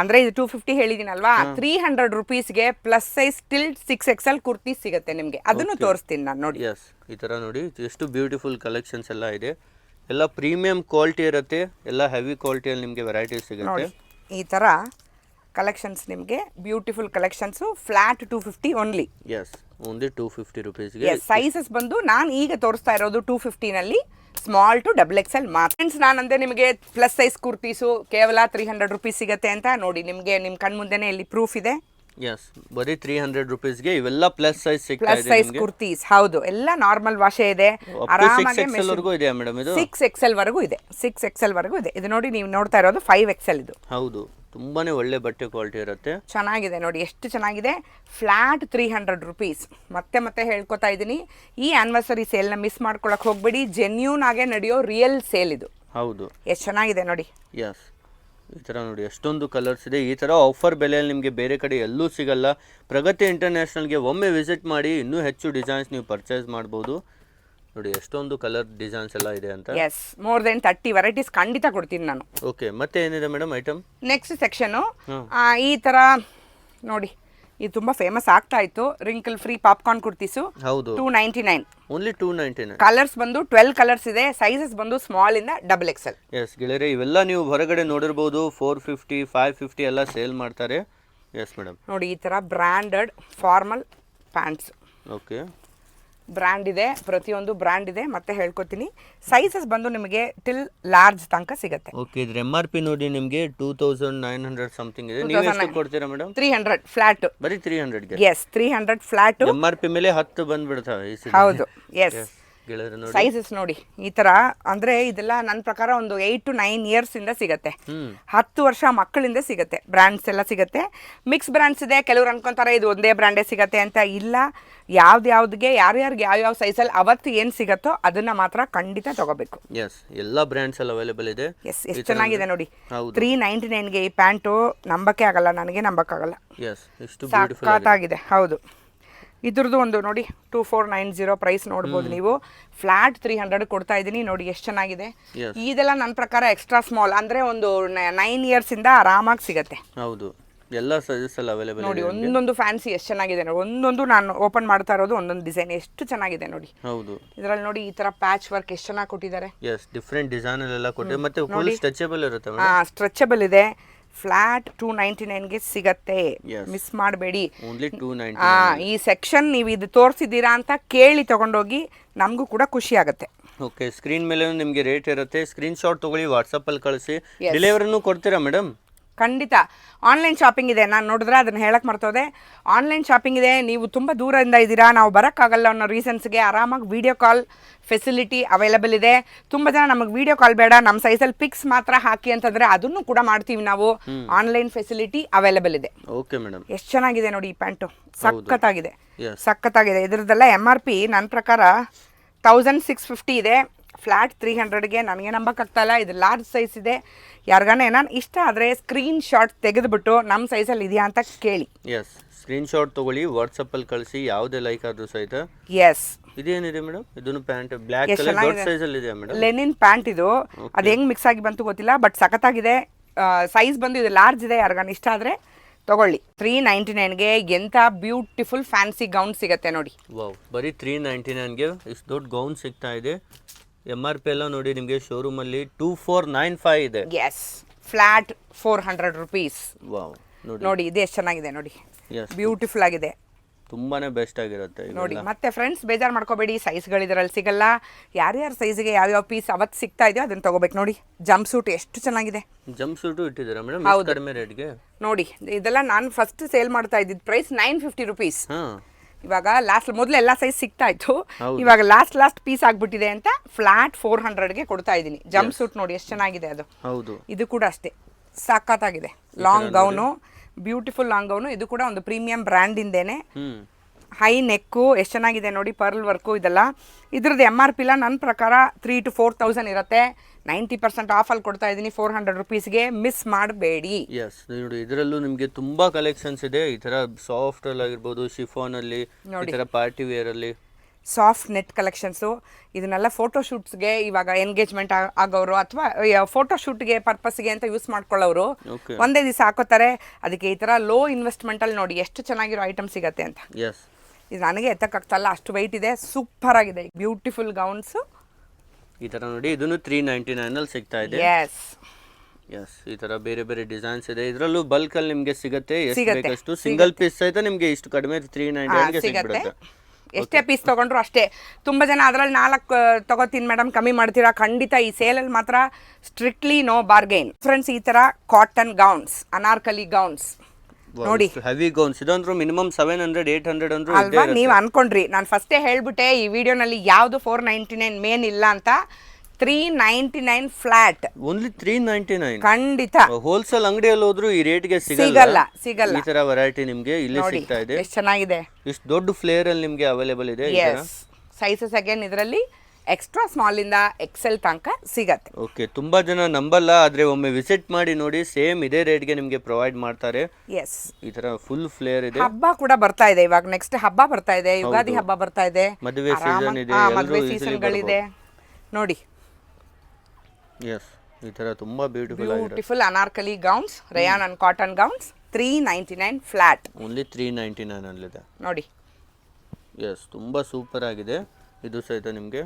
ಅಂದ್ರೆ ಇದು 250 ಹೇಳಿದಿನಲ್ವಾ, 300 rupees ಗೆ plus size till 6XL kurti ಸಿಗುತ್ತೆ ನಿಮ್ಗೆ. ಅದನ್ನು ತೋರಿಸ್ತೀನಿ ನಾನು. ನೋಡಿ ಎಸ್, ಈ ತರ ನೋಡಿ ಎಷ್ಟು ಬ್ಯೂಟಿಫುಲ್ ಕಲೆಕ್ಷನ್ಸ್ ಎಲ್ಲ ಇದೆ. ಎಲ್ಲ ಪ್ರೀಮಿಯಂ ಕ್ವಾಲಿಟಿ ಇರುತ್ತೆ, ಎಲ್ಲ ಹೆವಿ ಕ್ವಾಲಿಟಿಯಲ್ಲಿ ನಿಮ್ಗೆ ವೆರೈಟೀಸ್ ಸಿಗುತ್ತೆ. ಈ ತರ ಕಲೆಕ್ಷನ್ಸ್ ನಿಮಗೆ beautiful collections flat 250 only. Yes, only 250 ರುಪೀಸ್ಗೆ. ಸೈಜಸ್ ಬಂದು ನಾನು ಈಗ ತೋರಿಸ್ತಾ ಇರೋದು 250ನಲ್ಲಿ ಸ್ಮಾಲ್ ಟು XXL ಮಾತ್ರ. ಫ್ರೆಂಡ್ಸ್, ನಾನಂದ್ರೆ ನಿಮಗೆ ಪ್ಲಸ್ ಸೈಜ್ ಕುರ್ತೀಸು ಕೇವಲ 300 ರುಪೀಸ್ ಸಿಗುತ್ತೆ ಅಂತ ನೋಡಿ, ನಿಮಗೆ ನಿಮ್ಮ ಕಣ್ಮುಂದೆನೇ ಇಲ್ಲಿ ಪ್ರೂಫ್ ಇದೆ. ಎಸ್, ಬರೀ 300 ರುಪೀಸ್ಗೆ ಇವೆಲ್ಲ ಪ್ಲಸ್ ಸೈಜ್ ಸಿಗ್ತಾ ಪ್ಲಸ್ ಇದೆ ಸೈಜ್ ನಿಮಗೆ. ಕುರ್ತೀಸ್ ಹೌದು, ಎಲ್ಲ ನಾರ್ಮಲ್ ವಾಶೆ ಇದೆ. ಆರಾಮಾಗಿ 6XL ವರೆಗೂ ಇದೆ ಮೇಡಮ್ ಇದು. 6XL ವರೆಗೂ ಇದೆ. 6XL ವರೆಗೂ ಇದೆ. ಇದು ನೋಡಿ, ನೀವು ನೋಡ್ತಾ ಇರೋದು 5XL ಇದು. ಹೌದು, ತುಂಬಾನೇ ಒಳ್ಳೆ ಬಟ್ಟೆ ಕ್ವಾಲಿಟಿ ಇರುತ್ತೆ. ಚೆನ್ನಾಗಿದೆ ನೋಡಿ, ಎಷ್ಟು ಚೆನ್ನಾಗಿದೆ. Flat 300 rupees. ಮತ್ತೆ ಹೇಳ್ಕೊತಾ ಇದ್ದೀನಿ, ಈ ಆನಿವರ್ಸರಿ ಸೇಲ್ನ ಮಿಸ್ ಮಾಡ್ಕೊಳಕ್ ಹೋಗ್ಬೇಡಿ. ಜೆನ್ಯೂನ್ ಆಗೇ ನಡೆಯೋ ರಿಯಲ್ ಸೇಲ್ ಇದು. ಹೌದು, ಎಷ್ಟು ಚೆನ್ನಾಗಿದೆ ನೋಡಿ. ಎಸ್, ಈ ಥರ ನೋಡಿ ಎಷ್ಟೊಂದು ಕಲರ್ಸ್ ಇದೆ. ಈ ಥರ ಆಫರ್ ಬೆಲೆಯಲ್ಲಿ ನಿಮಗೆ ಬೇರೆ ಕಡೆ ಎಲ್ಲೂ ಸಿಗಲ್ಲ. ಪ್ರಗತಿ ಇಂಟರ್ನ್ಯಾಷನಲ್ಗೆ ಒಮ್ಮೆ ವಿಸಿಟ್ ಮಾಡಿ, ಇನ್ನೂ ಹೆಚ್ಚು ಡಿಸೈನ್ಸ್ ನೀವು ಪರ್ಚೇಸ್ ಮಾಡ್ಬೋದು. ನೋಡಿ ಎಷ್ಟೊಂದು ಕಲರ್ ಡಿಸೈನ್ಸ್ ಎಲ್ಲ ಇದೆ ಅಂತ. ಎಸ್, ಮೋರ್ ದೆನ್ 30 ವೆರೈಟೀಸ್ ಖಂಡಿತ ಕೊಡ್ತೀನಿ ನಾನು. ಓಕೆ, ಮತ್ತೆ ಏನಿದೆ ಮೇಡಮ್ ಐಟಮ್? ನೆಕ್ಸ್ಟ್ ಸೆಕ್ಷನು ಈ ಥರ ನೋಡಿ, ಇದು ತುಂಬ ಫೇಮಸ್ ಆಗ್ತಾ ಇತ್ತು. Wrinkle free popcorn kurtis. ಹೌದು, 299. ಓನ್ಲಿ 299. ಕಲರ್ಸ್ ಬಂದು 12 ಕಲರ್ಸ್ ಇದೆ. ಸೈಜಸ್ ಬಂದು ಸ್ಮಾಲ್ ಇಂದ XXL. ಎಸ್ ಗೆಳೆಯರೆ, ಇವೆಲ್ಲ ನೀವು ಹೊರಗಡೆ ನೋಡಿರ್ಬೋದು. 450, 550 ಎಲ್ಲ ಸೇಲ್ ಮಾಡ್ತಾರೆ. ಎಸ್ ಮೇಡಮ್, ನೋಡಿ ಈ ಥರ branded formal pants. Okay, brand ಇದೆ, ಪ್ರತಿಯೊಂದು ಬ್ರ್ಯಾಂಡ್ ಇದೆ. ಮತ್ತೆ ಹೇಳ್ಕೊತೀನಿ, ಸೈಜಸ್ ಬಂದು ನಿಮಗೆ ಟಿಲ್ ಲಾರ್ಜ್ ತನಕ ಸಿಗುತ್ತೆ. ಓಕೆ, ಇದ್ರ MRP ನೋಡಿ ನಿಮಗೆ 2900 ಸಮಥಿಂಗ್ ಇದೆ. ನೀವು ಎಷ್ಟು ಕೊಡ್ತೀರಾ ಮೇಡಮ್? 300 ಫ್ಲಾಟ್. ಬರೀ 300ಗೆ? S, 300 flat. MRP ಮೇಲೆ 10 ಬಂದ್ಬಿಡ್ತಾವೆ ಈ ಸಲ. ಹೌದು, ಎಸ್. ಗೆಳೆಯರೆ ನೋಡಿ, ಸೈಜಸ್ ನೋಡಿ ಈ ತರ. ಅಂದ್ರೆ ಇದೆಲ್ಲ ನನ್ನ ಪ್ರಕಾರ ಒಂದು 8 to 9 ಇಯರ್ಸ್ ಇಂದ ಸಿಗುತ್ತೆ. 10 ವರ್ಷ ಮಕ್ಕಳಿಂದ ಸಿಗುತ್ತೆ. ಬ್ರ್ಯಾಂಡ್ಸ್ ಎಲ್ಲ ಸಿಗುತ್ತೆ. ಮಿಕ್ಸ್ ಬ್ರ್ಯಾಂಡ್ಸ್ ಇದೆ. ಕೆಲವ್ರು ಅನ್ಕೊಂತಾರೆ ಇದು ಒಂದೇ ಬ್ರ್ಯಾಂಡೇ ಸಿಗುತ್ತೆ ಅಂತ. ಇಲ್ಲ, ಯಾವ್ದ್ಯಾವ್ದಿಗೆ ಯಾರ್ಯಾರಿಗೆ ಯಾವ್ಯಾವ ಸೈಜಲ್ಲಿ ಅವತ್ತು ಏನು ಸಿಗತ್ತೋ ಅದನ್ನ ಮಾತ್ರ ಖಂಡಿತ ತಗೋಬೇಕು. ಎಸ್, ಎಲ್ಲ ಬ್ರ್ಯಾಂಡ್ಸ್ ಎಲ್ಲ ಅವೈಲೇಬಲ್ ಇದೆ. ಎಸ್, ಎಷ್ಟು ಚೆನ್ನಾಗಿದೆ ನೋಡಿ. 399ಗೆ ಈ ಪ್ಯಾಂಟು ನಂಬಕ್ಕೆ ಆಗಲ್ಲ, ನನಗೆ ನಂಬಕ್ಕಾಗಲ್ಲ. ಎಸ್, ಎಷ್ಟು ಬ್ಯೂಟಿಫುಲ್ ಆಗಿದೆ. ಹೌದು, ಇದ್ರದ್ದು ಒಂದು ನೋಡಿ 2490 ಪ್ರೈಸ್ ನೋಡ್ಬೋದು ನೀವು. ಫ್ಲಾಟ್ 300 ಕೊಡ್ತಾ ಇದ್ದೀನಿ ನೋಡಿ, ಎಷ್ಟು ಚೆನ್ನಾಗಿದೆ. ಇದೆಲ್ಲ ನನ್ನ ಪ್ರಕಾರ ಎಕ್ಸ್ಟ್ರಾ ಸ್ಮಾಲ್, ಅಂದ್ರೆ ಒಂದು 9 ಇಯರ್ಸ್ ಇಂದ ಆರಾಮಾಗಿ ಸಿಗುತ್ತೆ. ಹೌದು, ಎಲ್ಲ ಸೈಜಸ್ ಎಲ್ಲ ಅವೈಲೇಬಲ್ ನೋಡಿ. ಒಂದೊಂದು ಫ್ಯಾನ್ಸಿ ಎಷ್ಟು ಚೆನ್ನಾಗಿದೆ ನೋಡಿ. ಒಂದೊಂದು ನಾನು ಓಪನ್ ಮಾಡ್ತಾ ಇರೋದು ಒಂದೊಂದು ಡಿಸೈನ್ ಎಷ್ಟು ಚೆನ್ನಾಗಿದೆ ನೋಡಿ. ಹೌದು, ಇದರಲ್ಲಿ ನೋಡಿ ಈ ತರ ಪ್ಯಾಚ್ ವರ್ಕ್ ಎಷ್ಟು ಚೆನ್ನಾಗಿ ಕೊಟ್ಟಿದ್ದಾರೆ. ಎಸ್, ಡಿಫರೆಂಟ್ ಡಿಸೈನ್ ಎಲ್ಲ ಕೊಟ್ಟಿದ್ದಾರೆ. ಮತ್ತೆ ಫುಲ್ ಸ್ಟ್ರೆಚಬಲ್ ಇರುತ್ತೆ. ಸ್ಟ್ರೆಚಬಲ್ ಇದೆ. ಫ್ಲಾಟ್ 299ಗೆ ಸಿಗತ್ತೆ, ಮಿಸ್ ಮಾಡಬೇಡಿ. ಓನ್ಲಿ 299. ಈ ಸೆಕ್ಷನ್ ನೀವು ಇದು ತೋರಿಸಿದ್ದೀರಾ ಅಂತ ಕೇಳಿ ತಗೊಂಡೋಗಿ, ನಮಗೂ ಕೂಡ ಖುಷಿ ಆಗುತ್ತೆ. ಓಕೆ, ಸ್ಕ್ರೀನ್ ಮೇಲೆ ನಿಮಗೆ ರೇಟ್ ಇರುತ್ತೆ. ಸ್ಕ್ರೀನ್ ಶಾಟ್ ತಗೊಳ್ಳಿ, ವಾಟ್ಸಪ್ ಅಲ್ಲಿ ಕಳಿಸಿ. ಡೆಲಿವರಿನೂ ಕೊಡ್ತೀರಾ ಮೇಡಮ್? ಖಂಡಿತ. ಆನ್ಲೈನ್ ಶಾಪಿಂಗ್ ಇದೆ. ನಾನು ನೋಡಿದ್ರೆ ಅದನ್ನ ಹೇಳಕ್ ಮರ್ತೋದೆ. ಆನ್ಲೈನ್ ಶಾಪಿಂಗ್ ಇದೆ. ನೀವು ತುಂಬ ದೂರದಿಂದ ಇದ್ದೀರಾ, ನಾವು ಬರೋಕ್ಕಾಗಲ್ಲ ಅನ್ನೋ ರೀಸನ್ಸ್ಗೆ ಆರಾಮಾಗಿ ವಿಡಿಯೋ ಕಾಲ್ ಫೆಸಿಲಿಟಿ ಅವೈಲೇಬಲ್ ಇದೆ. ತುಂಬ ಜನ ನಮಗೆ ವಿಡಿಯೋ ಕಾಲ್ ಬೇಡ, ನಮ್ಮ ಸೈಜಲ್ಲಿ ಪಿಕ್ಸ್ ಮಾತ್ರ ಹಾಕಿ ಅಂತಂದ್ರೆ ಅದನ್ನು ಕೂಡ ಮಾಡ್ತೀವಿ ನಾವು. ಆನ್ಲೈನ್ ಫೆಸಿಲಿಟಿ ಅವೈಲೇಬಲ್ ಇದೆ. ಓಕೆ ಮೇಡಮ್, ಎಷ್ಟು ಚೆನ್ನಾಗಿದೆ ನೋಡಿ ಈ ಪ್ಯಾಂಟು. ಸಖತ್ತಾಗಿದೆ, ಸಖತ್ತಾಗಿದೆ. ಇದ್ರದ್ದೆಲ್ಲ MRP ನನ್ನ ಪ್ರಕಾರ 1650 ಇದೆ. ಫ್ಲಾಟ್ 300ಗೆ ನನಗೆ ನಂಬಕ್ಕಾಗ್ತಾ ಇಲ್ಲ. ಇದು ಲಾರ್ಜ್ ಸೈಜ್ ಇದೆ. ಯಾರಿಗಾನೆ ನಾನು ಇಷ್ಟ ಆದರೆ ಸ್ಕ್ರೀನ್ ಶಾಟ್ ತೆಗೆದುಬಿಟ್ಟು ನಮ್ಮ ಸೈಜಲ್ಲಿ ಇದೆಯಾ ಅಂತ ಕೇಳಿ. ಎಸ್, ಸ್ಕ್ರೀನ್ ಶಾಟ್ ತಗೊಳ್ಳಿ, ವಾಟ್ಸಪ್ ಅಲ್ಲಿ ಕಳಿಸಿ. ಯಾವುದೇ ಲೈಕ್ ಆದ್ರೂ ಸಹಿತ. ಎಸ್, ಇದೇನಿದೆ ಮೇಡಮ್? ಇದನ್ನು ಪ್ಯಾಂಟ್ ಬ್ಲ್ಯಾಕ್ ಕಲರ್ ದೊಡ್ಡ ಸೈಜ್ ಅಲ್ಲಿ ಇದೆ ಮೇಡಮ್. ಲೆನಿನ್ ಪ್ಯಾಂಟ್ ಇದು. ಅದು ಹೆಂಗ್ ಮಿಕ್ಸ್ ಆಗಿ ಬಂತು ಗೊತ್ತಿಲ್ಲ, ಬಟ್ ಸಖತ್ತಾಗಿದೆ. ಸೈಜ್ ಬಂದು ಇದು ಲಾರ್ಜ್ ಇದೆ. ಯಾರಿಗಾನ ಇಷ್ಟ ಆದರೆ ತಗೊಳ್ಳಿ. 399ಗೆ ಎಂಥ ಬ್ಯೂಟಿಫುಲ್ ಫ್ಯಾನ್ಸಿ ಗೌನ್ ಸಿಗುತ್ತೆ ನೋಡಿ. ವಾವ್, ಬರೀ 399ಗೆ ಇಷ್ಟು ದೊಡ್ಡ ಗೌನ್ ಸಿಗ್ತಾ ಇದೆ. MRP ಎಲ್ಲ ನೋಡಿ ನಿಮಗೆ ಶೋರೂಮ್ ಅಲ್ಲಿ 2495 ಇದೆ. S, flat 400 rupees. ವಾವ್, ನೋಡಿ ಇದು ಎಷ್ಟು ಚೆನ್ನಾಗಿದೆ ನೋಡಿ. ಬ್ಯೂಟಿಫುಲ್ ಆಗಿದೆ. ತುಂಬಾನೇ ಬೆಸ್ಟ್ ಆಗಿರುತ್ತೆ ನೋಡಿ. ಮತ್ತೆ ಫ್ರೆಂಡ್ಸ್, ಬೇಜಾರು ಮಾಡ್ಕೋಬೇಡಿ, ಸೈಜ್ಗಳು ಇದರಲ್ಲಿ ಸಿಗಲ್ಲ. ಯಾರ್ಯಾರ ಸೈಜ್ಗೆ ಯಾವ್ಯಾವ ಪೀಸ್ ಅವತ್ತು ಸಿಗ್ತಾ ಇದೆಯೋ ಅದನ್ನ ತಗೋಬೇಕು. ನೋಡಿ, ಜಂಪ್ ಸೂಟ್ ಎಷ್ಟು ಚೆನ್ನಾಗಿದೆ. ಜಂಪ್ ಸೂಟ್ ಇಟ್ಟಿದ್ದೀರಾ ಮೇಡಮ್ ಕಡಿಮೆ ರೇಟ್ಗೆ? ನೋಡಿ, ಇದೆಲ್ಲ ನಾನು ಫಸ್ಟ್ ಸೇಲ್ ಮಾಡ್ತಾ ಇದ್ದಿದ್ದು ಪ್ರೈಸ್ 950 ರುಪೀಸ್. ಇವಾಗ ಲಾಸ್ಟ್ ಮೊದಲು ಎಲ್ಲ ಸೈಜ್ ಸಿಗ್ತಾ ಇತ್ತು, ಇವಾಗ ಲಾಸ್ಟ್ ಪೀಸ್ ಆಗ್ಬಿಟ್ಟಿದೆ ಅಂತ ಫ್ಲಾಟ್ 400ಗೆ ಕೊಡ್ತಾ ಇದ್ದೀನಿ. ಜಂಪ್ ಸೂಟ್ ನೋಡಿ ಎಷ್ಟು ಚೆನ್ನಾಗಿದೆ ಅದು. ಹೌದು, ಇದು ಕೂಡ ಅಷ್ಟೇ ಸಖತ್ತಾಗಿದೆ. Long gown, beautiful long gown. ಇದು ಕೂಡ ಒಂದು ಪ್ರೀಮಿಯಂ ಬ್ರ್ಯಾಂಡ್ ಇಂದೇನೆ. ಹೈ ನೆಕ್ಕು ಎಷ್ಟು ಚೆನ್ನಾಗಿದೆ ನೋಡಿ, ಪರ್ಲ್ ವರ್ಕು ಇದೆಲ್ಲ. ಇದ್ರದ್ದು MRP ಇಲ್ಲ ನನ್ನ ಪ್ರಕಾರ 3,000 to 4,000 ಇರುತ್ತೆ. 90% ಆಫಲ್ಲಿ ಕೊಡ್ತಾ ಇದ್ದೀನಿ 400 ರುಪೀಸ್ಗೆ. ಮಿಸ್ ಮಾಡಬೇಡಿ. ಎಸ್, ನೋಡಿ ಇದರಲ್ಲೂ ನಿಮಗೆ ತುಂಬಾ ಕಲೆಕ್ಷನ್ಸ್ ಇದೆ. ಈ ತರ ಸಾಫ್ಟ್ ಅಲ್ಲಿ ಆಗಿರ್ಬೋದು, ಶಿಫಾನ್ ಅಲ್ಲಿ, ಈ ತರ ಪಾರ್ಟಿ ವೇರ್ ಅಲ್ಲಿ ಸಾಫ್ಟ್ ನೆಟ್ ಕಲೆಕ್ಷನ್ಸು. ಇದನ್ನೆಲ್ಲ ಫೋಟೋಶೂಟ್ಸ್ಗೆ, ಇವಾಗ ಎಂಗೇಜ್ಮೆಂಟ್ ಆಗೋರು ಅಥವಾ ಫೋಟೋಶೂಟ್ಗೆ ಪರ್ಪಸ್ಗೆ ಅಂತ ಯೂಸ್ ಮಾಡ್ಕೊಳ್ಳೋರು ಒಂದೇ ದಿವಸ ಹಾಕೋತಾರೆ. ಅದಕ್ಕೆ ಈ ಥರ ಲೋ ಇನ್ವೆಸ್ಟ್ಮೆಂಟಲ್ಲಿ ನೋಡಿ ಎಷ್ಟು ಚೆನ್ನಾಗಿರೋ ಐಟಮ್ ಸಿಗತ್ತೆ ಅಂತ. ಇದು ನನಗೆ ಎತ್ತಕ್ಕಾಗ್ತಲ್ಲ, ಅಷ್ಟು ವೆಯ್ಟ್ ಇದೆ. ಸೂಪರ್ ಆಗಿದೆ. ಬ್ಯೂಟಿಫುಲ್ ಗೌನ್ಸು ಈ ಥರ ನೋಡಿ. ಇದನ್ನು 399 ಅಲ್ಲಿ ಸಿಗ್ತಾ ಇದೆ. ಎಸ್, ಎಸ್, ಈ ತರ ಬೇರೆ ಬೇರೆ ಡಿಸೈನ್ಸ್ ಇದೆ. ಇದರಲ್ಲೂ ಬಲ್ಕ್ ಅಲ್ಲಿ ನಿಮ್ಗೆ ಸಿಗುತ್ತೆ, ಎಷ್ಟು ಸಿಗತ್ತೆ, ಬೇಕಷ್ಟು ಸಿಂಗಲ್ ಪೀಸ್ ಸಹಿತ ನಿಮ್ಗೆ ಇಷ್ಟು ಕಡಿಮೆ 399 ಗೆ ಸಿಗತ್ತೆ. ಸಿಗ್ಬಿಡುತ್ತೆ. ಎಷ್ಟೇ ಪೀಸ್ ತಗೊಂಡ್ರು ಅಷ್ಟೇ. ತುಂಬ ಜನ ಅದರಲ್ಲಿ 4 ತಗೋತೀನಿ ಮೇಡಮ್ ಕಮ್ಮಿ ಮಾಡ್ತೀರಾ, ಖಂಡಿತ ಈ ಸೇಲಲ್ಲಿ ಮಾತ್ರ ಸ್ಟ್ರಿಕ್ಟ್ಲಿ ನೋ ಬಾರ್ಗೈನ್. ಫ್ರೆಂಡ್ಸ್, ಈ ಥರ ಕಾಟನ್ ಗೌನ್ಸ್, ಅನಾರ್ಕಲಿ ಗೌನ್ಸ್ ನೋಡಿ, ಹೆವಿ ಗೌನ್ಸ್ ಇದಂದ್ರೂ ಮಿನಿಮಮ್ 700 800 ಅಂದ್ರೂ ಅಲ್ವಾ? ನೀವು ಅನ್ಕೊಂಡ್ರಿ, ನಾನು ಫಸ್ಟೇ ಹೇಳ್ಬಿಟ್ಟೆ ಈ ವಿಡಿಯೋನಲ್ಲಿ ಯಾವುದು 499 ಮೇನ್ ಇಲ್ಲ ಅಂತ. 399 ಫ್ಲಾಟ್, ಓನ್ಲಿ 399. ಖಂಡಿತ ಹೋಲ್ಸೇಲ್ ಅಂಗಡಿಯಲ್ಲಿ ಹೋದ್ರು ಈ ರೇಟ್ಗೆ ಸಿಗಲ್ಲ. ಈ ತರ ವೆರೈಟಿ ನಿಮ್ಗೆ ಇಲ್ಲಿ ಸಿಗ್ತಾ ಇದೆ. ಎಷ್ಟು ಚೆನ್ನಾಗಿದೆ, ಇಷ್ಟು ದೊಡ್ಡ ಫ್ಲೇರ್ ಅಲ್ಲಿ ನಿಮ್ಗೆ ಅವೈಲೇಬಲ್ ಇದೆ. ಸೈಜಸ್ ಅಗೇನ್ ಇದರಲ್ಲಿ ಎಕ್ಸ್ಟ್ರಾ ಸ್ಮಾಲ್ ಇಂದ ಎಕ್ಸೆಲ್ ತನಕ ಸಿಗತ್ತೆ. ಓಕೆ, ತುಂಬಾ ಜನ ನಂಬಲ್ಲ, ಆದ್ರೆ ಒಮ್ಮೆ ವಿಸಿಟ್ ಮಾಡಿ ನೋಡಿ, ಸೇಮ್ ಇದೇ ರೇಟ್ಗೆ ನಿಮ್ಗೆ ಪ್ರೊವೈಡ್ ಮಾಡ್ತಾರೆ. ಎಸ್, ಈ ತರ ಫುಲ್ ಫ್ಲೇರ್ ಇದೆ. ಹಬ್ಬ ಕೂಡ ಬರ್ತಾ ಇದೆ ಇವಾಗ, ನೆಕ್ಸ್ಟ್ ಹಬ್ಬ ಬರ್ತಾ ಇದೆ, ಯುಗಾದಿ ಹಬ್ಬ ಬರ್ತಾ ಇದೆ, ಮದುವೆ ಸೀಸನ್ ಇದೆ, ಮದುವೆ ಸೀಸನ್ಗಳಿದೆ ನೋಡಿ. ಎಸ್, ಈ ತರ ತುಂಬಾ beautiful Anarkali gowns, rayon and cotton gowns, 399 flat, only 399 ಅಲ್ಲಿದೆ ನೋಡಿ. ಎಸ್, ತುಂಬಾ ಸೂಪರ್ ಆಗಿದೆ ಇದು ಸಹಿತ ನಿಮ್ಗೆ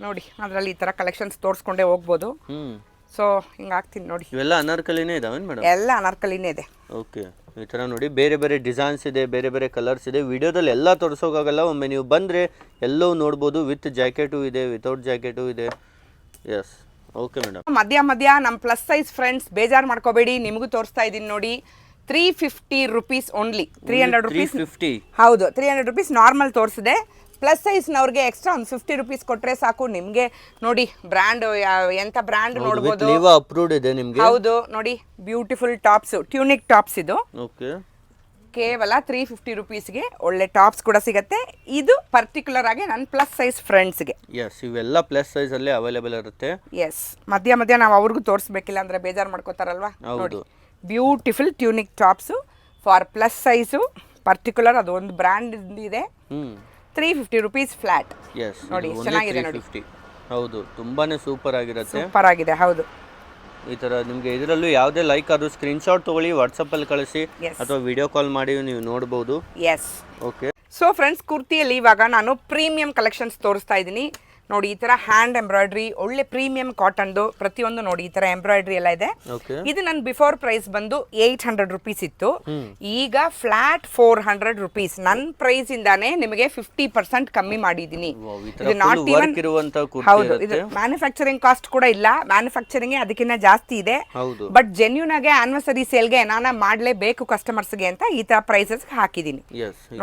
ನೋಡಿ. ಅದರಲ್ಲಿ ಈ ತರ ಕಲೆಕ್ಷನ್ಸ್ ತೋರಿಸ್ಕೊಂಡೇ ಹೋಗ್ಬೋದು. ಸೊ ಹಿಂಗಾಗ್ತೀನಿ ನೋಡಿ. ಇವೆಲ್ಲ ಅನಾರ್ಕಲಿನೇ ಇದಾವೇನು ಮೇಡಮ್? ಎಲ್ಲ ಅನಾರ್ಕಲಿನೇ ಇದೆ. ಓಕೆ, ಈ ತರ ನೋಡಿ, ಬೇರೆ ಬೇರೆ ಡಿಸೈನ್ಸ್ ಇದೆ, ಬೇರೆ ಬೇರೆ ಕಲರ್ಸ್ ಇದೆ. ವಿಡಿಯೋದಲ್ಲಿ ಎಲ್ಲ ತೋರಿಸೋಕ್ಕಾಗಲ್ಲ, ಒಮ್ಮೆ ನೀವು ಬಂದ್ರೆ ಎಲ್ಲವೂ ನೋಡ್ಬೋದು. ವಿತ್ ಜಾಕೆಟು ಇದೆ, ವಿತೌಟ್ ಜಾಕೆಟು ಇದೆ. Yes, okay madam. ಮಧ್ಯ ನಮ್ಮ ಪ್ಲಸ್ ಸೈಜ್ ಫ್ರೆಂಡ್ಸ್ ಬೇಜಾರು ಮಾಡ್ಕೋಬೇಡಿ, ನಿಮಗೂ ತೋರಿಸ್ತಾ ಇದ್ದೀನಿ ನೋಡಿ. 350 ರುಪೀಸ್ ಓನ್ಲಿ. 300 ರುಪೀಸ್, ಹೌದು 300 ರುಪೀಸ್ ನಾರ್ಮಲ್ ತೋರಿಸಿದೆ. ಪ್ಲಸ್ ಸೈಜ್ನವ್ರಿಗೆ ಎಕ್ಸ್ಟ್ರಾ ಒಂದು 50 ರುಪೀಸ್ ಕೊಟ್ಟರೆ ಸಾಕು. ನಿಮಗೆ ನೋಡಿ, ಬ್ರ್ಯಾಂಡ್ ಎಂಥ ಬ್ರ್ಯಾಂಡ್ ನೋಡ್ಬೋದು, ಅಪ್ರೂವ್ಡ್ ಇದೆ ನಿಮಗೆ. ಹೌದು ನೋಡಿ, ಬ್ಯೂಟಿಫುಲ್ ಟಾಪ್ಸ್, ಟ್ಯೂನಿಕ್ ಟಾಪ್ಸ್ ಇದು. ಓಕೆ, ಕೇವಲ 350 ರುಪೀಸ್ಗೆ ಒಳ್ಳೆ ಟಾಪ್ಸ್ ಕೂಡ ಸಿಗುತ್ತೆ. ಇದು ಪರ್ಟಿಕ್ಯುಲರ್ ಆಗಿ ನನ್ನ ಪ್ಲಸ್ ಸೈಜ್ ಫ್ರೆಂಡ್ಸ್ಗೆ. ಎಸ್, ಇವೆಲ್ಲ ಪ್ಲಸ್ ಸೈಜ್ ಅಲ್ಲಿ ಅವೈಲೇಬಲ್ ಇರುತ್ತೆ. ಎಸ್, ಮಧ್ಯ ನಾವು ಅವ್ರಿಗೂ ತೋರಿಸ್ಬೇಕಿಲ್ಲ ಅಂದ್ರೆ ಬೇಜಾರು ಮಾಡ್ಕೋತಾರಲ್ವಾ. ನೋಡಿ, beautiful tunic tops for plus size, particular ಅದು ಒಂದು ಬ್ರ್ಯಾಂಡ್ ಇದೆ. 350 ರುಪೀಸ್ ಫ್ಲಾಟ್. ಎಸ್, ನೋಡಿ ಚೆನ್ನಾಗಿದೆ ನೋಡಿ. ಹೌದು, ತುಂಬಾನೇ ಸೂಪರ್ ಆಗಿರುತ್ತೆ. ಸೂಪರ್ ಆಗಿದೆ, ಹೌದು. ಈ ತರ ನಿಮಗೆ ಇದರಲ್ಲೂ ಯಾವುದೇ ಲೈಕ್ ಆದ್ರೂ ಸ್ಕ್ರೀನ್ ಶಾಟ್ ತಗೊಳ್ಳಿ, ವಾಟ್ಸಪ್ ಅಲ್ಲಿ ಕಳಿಸಿ ಅಥವಾ ವಿಡಿಯೋ ಕಾಲ್ ಮಾಡಿ ನೀವು ನೋಡಬಹುದು. Yes, okay. ಸೊ ಫ್ರೆಂಡ್ಸ್, ಕುರ್ತಿಯಲ್ಲಿ ಇವಾಗ ನಾನು ಪ್ರೀಮಿಯಂ ಕಲೆಕ್ಷನ್ಸ್ ತೋರಿಸ್ತಾ ಇದ್ದೀನಿ ನೋಡಿ. ಈ ತರ ಹ್ಯಾಂಡ್ ಎಂಬ್ರಾಯ್ಡ್ರಿ, ಒಳ್ಳೆ ಪ್ರೀಮಿಯಂ ಕಾಟನ್ದು ಪ್ರತಿಯೊಂದು ನೋಡಿ, ಈ ತರ ಎಂಬ್ರಾಯ್ಡ್ರಿ ಎಲ್ಲ ಇದೆ. ಇದು ನನ್ನ ಬಿಫೋರ್ ಪ್ರೈಸ್ ಬಂದು 800 ರುಪೀಸ್ ಇತ್ತು, ಈಗ ಫ್ಲಾಟ್ 400 ರುಪೀಸ್. ನನ್ನ ಪ್ರೈಸ್ ಇಂದಾನೆ ನಿಮಗೆ 50% ಕಮ್ಮಿ ಮಾಡಿದ್ದೀನಿ. ಇದು ನಾಟ್ ಈವನ್, ಹೌದು, ಇದು ಮ್ಯಾನುಫ್ಯಾಕ್ಚರಿಂಗ್ ಕಾಸ್ಟ್ ಕೂಡ ಇಲ್ಲ, ಮ್ಯಾನುಫ್ಯಾಕ್ಚರಿಂಗ್ ಅದಕ್ಕಿಂತ ಜಾಸ್ತಿ ಇದೆ. ಬಟ್ ಜೆನ್ಯೂನ್ ಆಗಿ ಆನಿವರ್ಸರಿ ಸೇಲ್ಗೆ ನಾನು ಮಾಡಲೇಬೇಕು ಕಸ್ಟಮರ್ಸ್ಗೆ ಅಂತ ಈ ತರ ಪ್ರೈಸಸ್ ಹಾಕಿದ್ದೀನಿ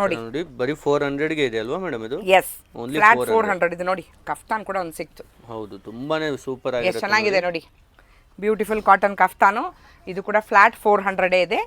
ನೋಡಿ. ಬರೀ 400 ಗೆ ಇದೆ ಅಲ್ವಾ ಮೇಡಮ್ ಇದು? ಎಸ್, ಫ್ಲಾಟ್ 400 ಇದು ನೋಡಿ. ಕಫ್ತಾನ್ ಕೂಡ ಒಂದು ಸಿಕ್ತು. ಹೌದು, ತುಂಬಾನೇ ಸೂಪರ್ ಆಗಿದೆ, ಎಷ್ಟು ಚೆನ್ನಾಗಿದೆ ನೋಡಿ. ಬ್ಯೂಟಿಫುಲ್ ಕಾಟನ್ ಕಫ್ತಾನು, ಇದು ಕೂಡ ಫ್ಲಾಟ್ 400 ಇದೆ.